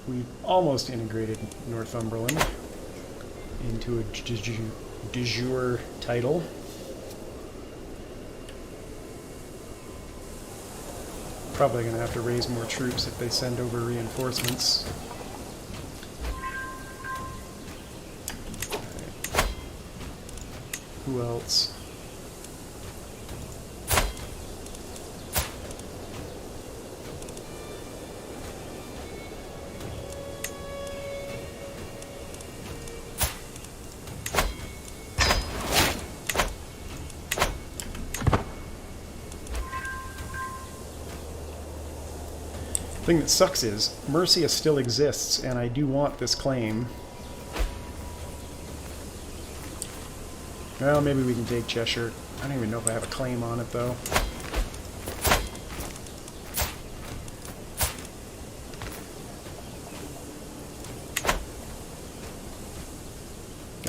We've almost integrated Northumberland into a de jure title. Probably going to have to raise more troops if they send over reinforcements. Who else? The thing that sucks is Mercia still exists, and I do want this claim. Well, maybe we can take Cheshire. I don't even know if I have a claim on it, though.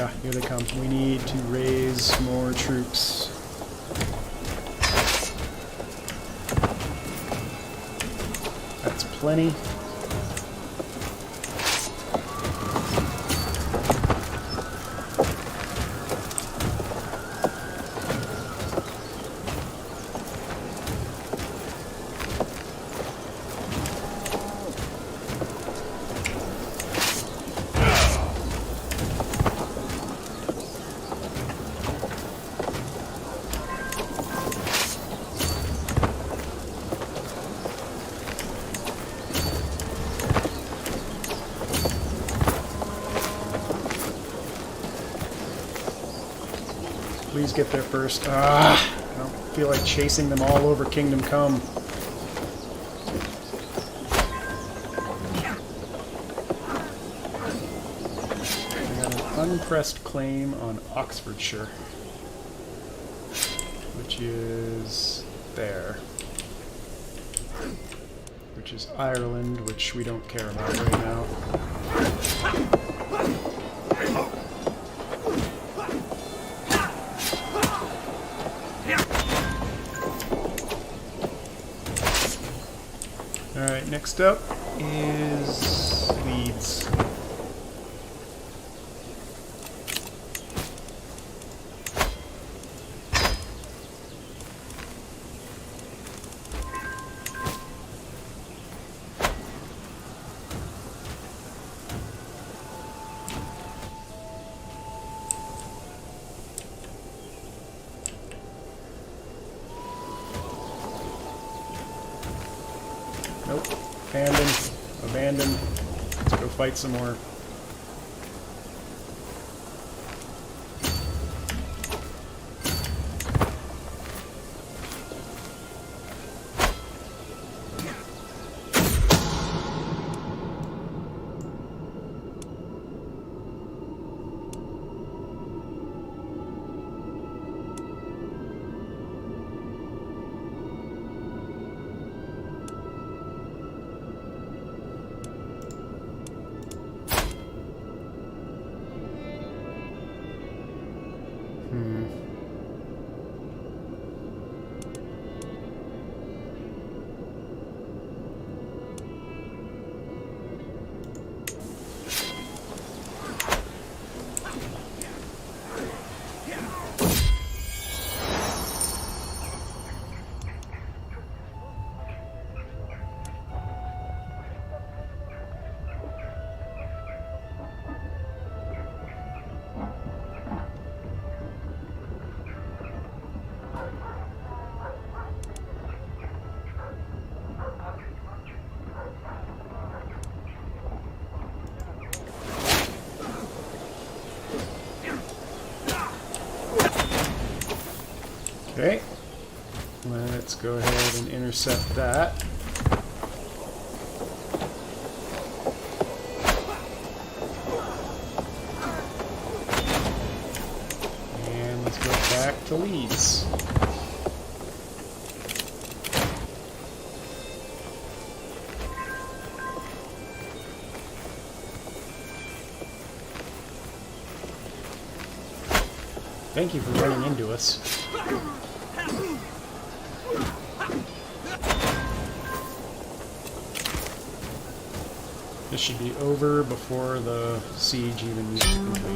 Ah, here they come. We need to raise more troops. That's plenty. Please get there first. I don't feel like chasing them all over Kingdom Come. I got an unpressed claim on Oxfordshire, which is there. Which is Ireland, which we don't care about right now. Alright, next up is Leeds. Nope. Abandon. Abandon. Let's go fight some more. Okay, let's go ahead and intercept that. And let's go back to Leeds. Thank you for running into us. This should be over before the siege even is complete.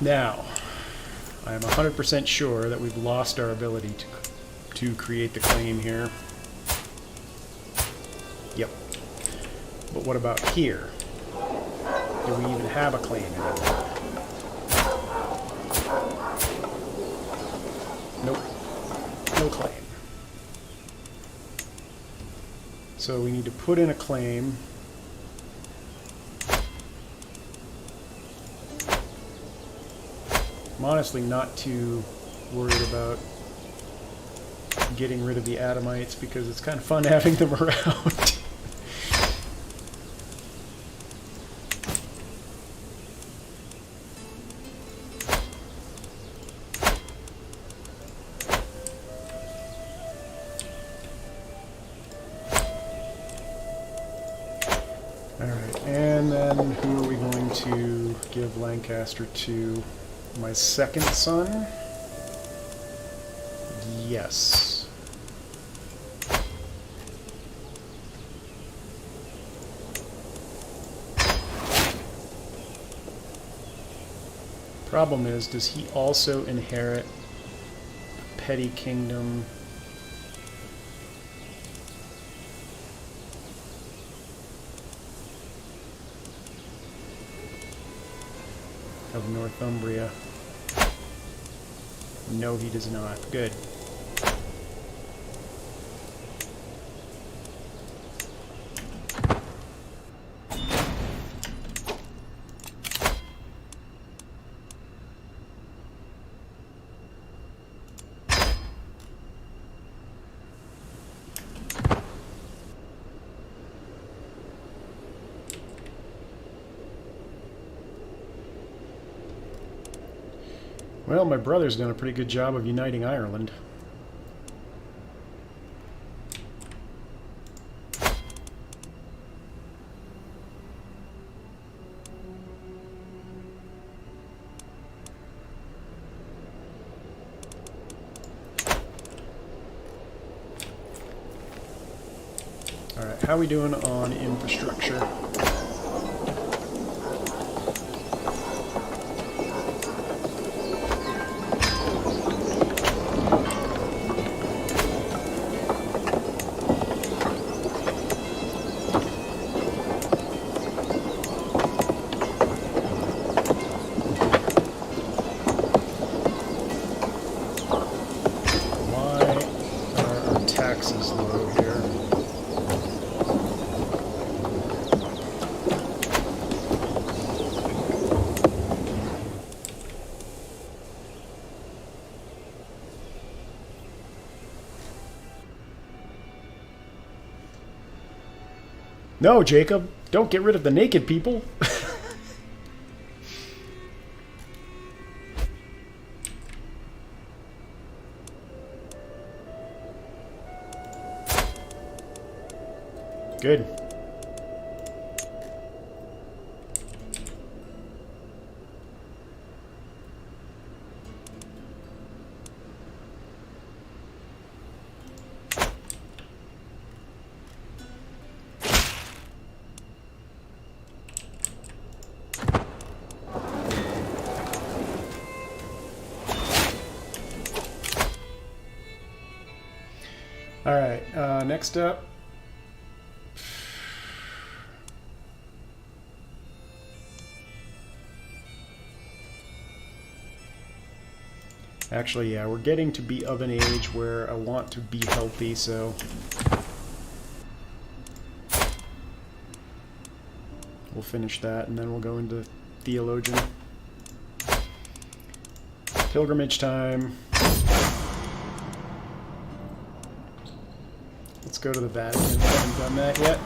Now, I am 100% sure that we've lost our ability to create the claim here. Yep. But what about here? Do we even have a claim anymore? Nope. No claim. So we need to put in a claim. I'm honestly not too worried about getting rid of the Adamites because it's kind of fun having them around. Alright, and then who are we going to give Lancaster to? My second son? Yes. Problem is, does he also inherit a petty kingdom? Of Northumbria? No, he does not. Good. Well, my brother's done a pretty good job of uniting Ireland. Alright, how are we doing on infrastructure? Taxes low here. No, Jacob, don't get rid of the naked people. Good. All right, next up. Actually, yeah, we're getting to be of an age where I want to be healthy, so we'll finish that and then we'll go into Theologian. Pilgrimage time. Let's go to the Vatican. I haven't done that yet.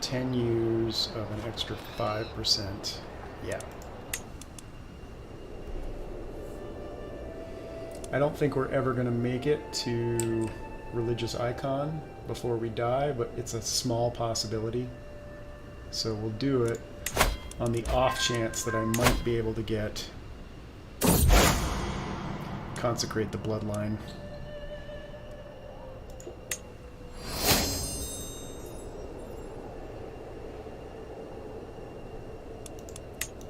10 years of an extra 5%. Yeah. I don't think we're ever going to make it to religious icon before we die, but it's a small possibility. So we'll do it on the off chance that I might be able to get consecrate the bloodline.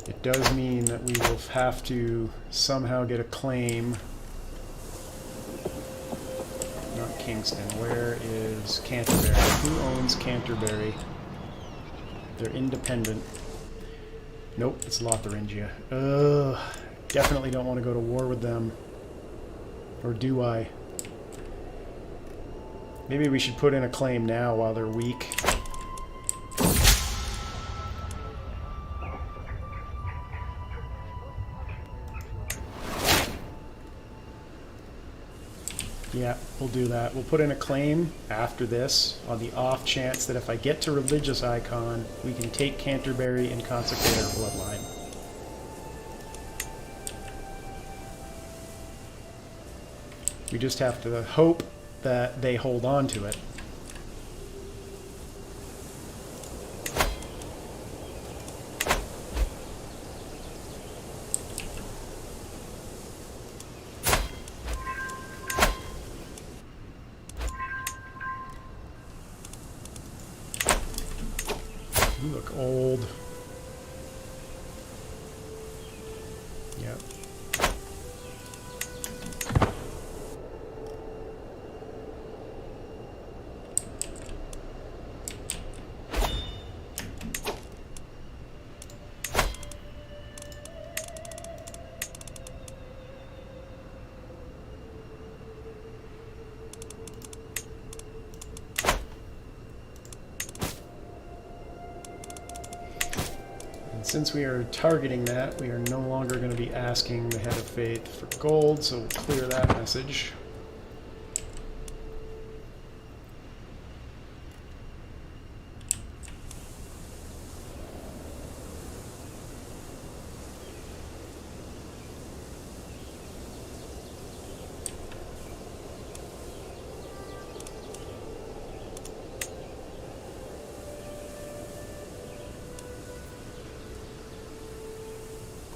It does mean that we will have to somehow get a claim. Not Kingston. Where is Canterbury? Who owns Canterbury? They're independent. Nope, it's Lotharingia. Ugh. Definitely don't want to go to war with them. Or do I? Maybe we should put in a claim now while they're weak. Yeah, we'll do that. We'll put in a claim after this on the off chance that if I get to religious icon, we can take Canterbury and consecrate our bloodline. We just have to hope that they hold on to it. You look old. Yep. Since we are targeting that, we are no longer going to be asking the Head of Faith for gold, so we'll clear that message.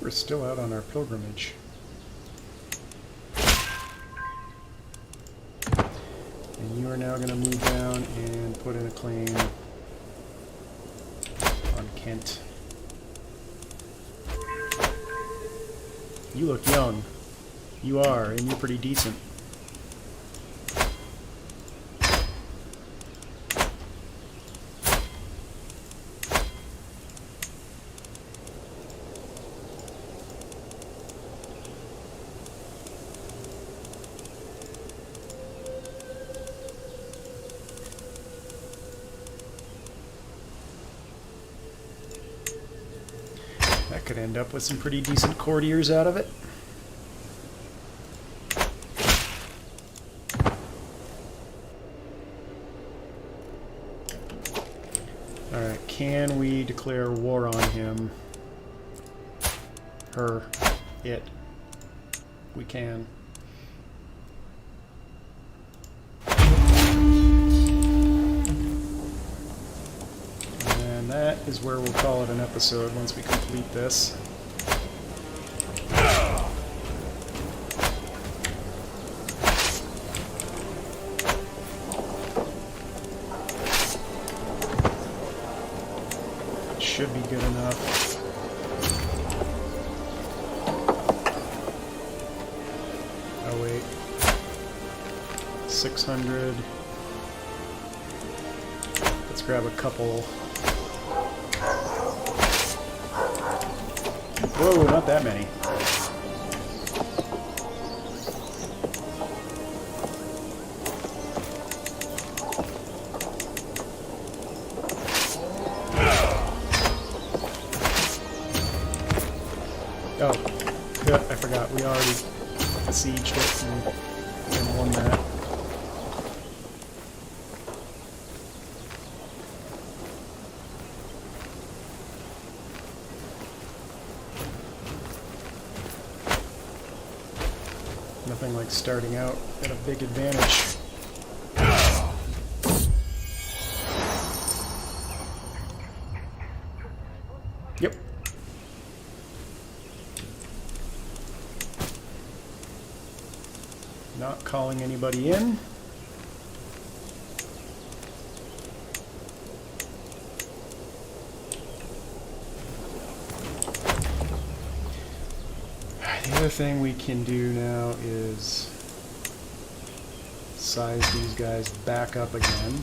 We're still out on our pilgrimage. And you are now going to move down and put in a claim on Kent. You look young. You are, and you're pretty decent. That could end up with some pretty decent courtiers out of it. Alright, can we declare war on him? Her. It. We can. And that is where we'll call it an episode once we complete this. Should be good enough. Oh wait. 600. Let's grab a couple. Whoa, not that many. Oh, yeah, I forgot. We already besieged it and won that. nothing like starting out at a big advantage. Yep. Not calling anybody in. The other thing we can do now is size these guys back up again.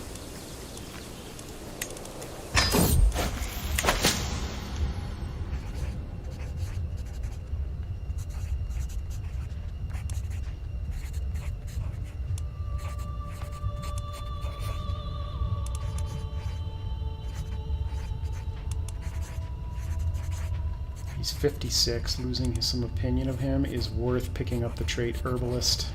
He's 56. Losing some opinion of him is worth picking up the trait Herbalist.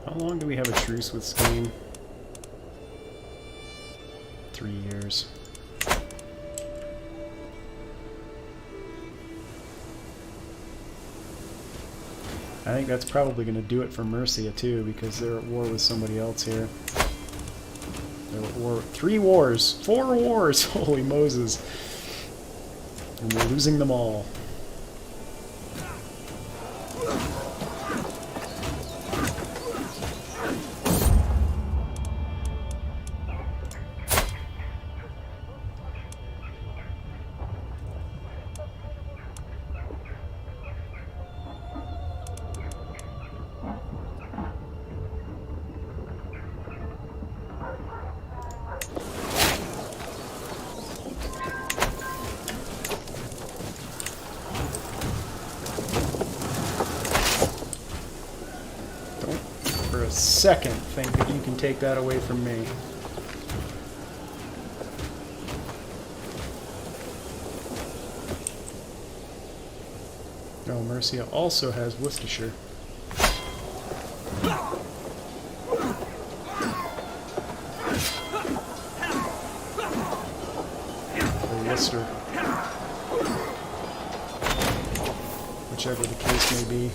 How long do we have a truce with Spain? 3 years. I think that's probably going to do it for Mercia too, because they're at war with somebody else here. They're at war. 3 wars! 4 wars! Holy Moses! And we're losing them all. Second think that you can take that away from me. Oh, Mercia also has Worcestershire. Or Worcester. Whichever the case may be.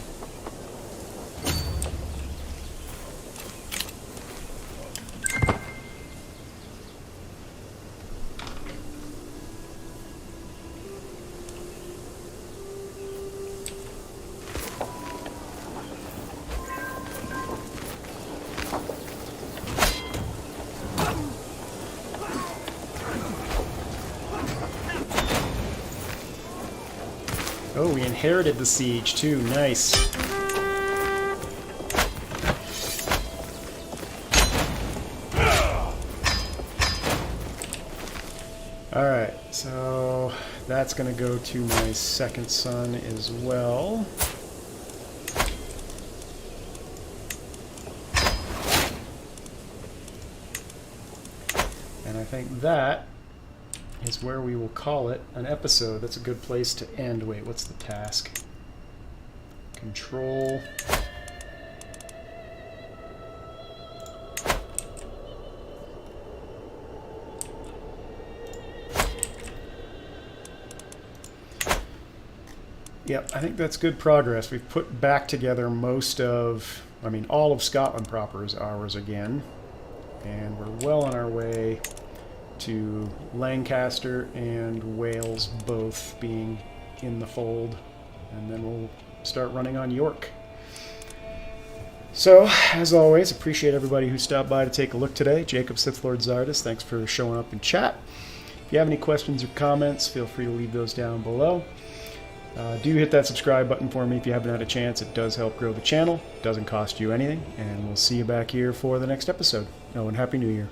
Oh, we inherited the siege too. Nice. Alright, so that's going to go to my second son as well. And I think that is where we will call it an episode. That's a good place to end. Wait, what's the task? Control. Yep, I think that's good progress. We've put back together all of Scotland proper is ours again. And we're well on our way to Lancaster and Wales both being in the fold, and then we'll start running on York. So, as always, appreciate everybody who stopped by to take a look today. Jacob, Sith Lord Zardus, thanks for showing up in chat. If you have any questions or comments, feel free to leave those down below. Do hit that subscribe button for me if you haven't had a chance. It does help grow the channel. It doesn't cost you anything. And we'll see you back here for the next episode. Oh, and Happy New Year.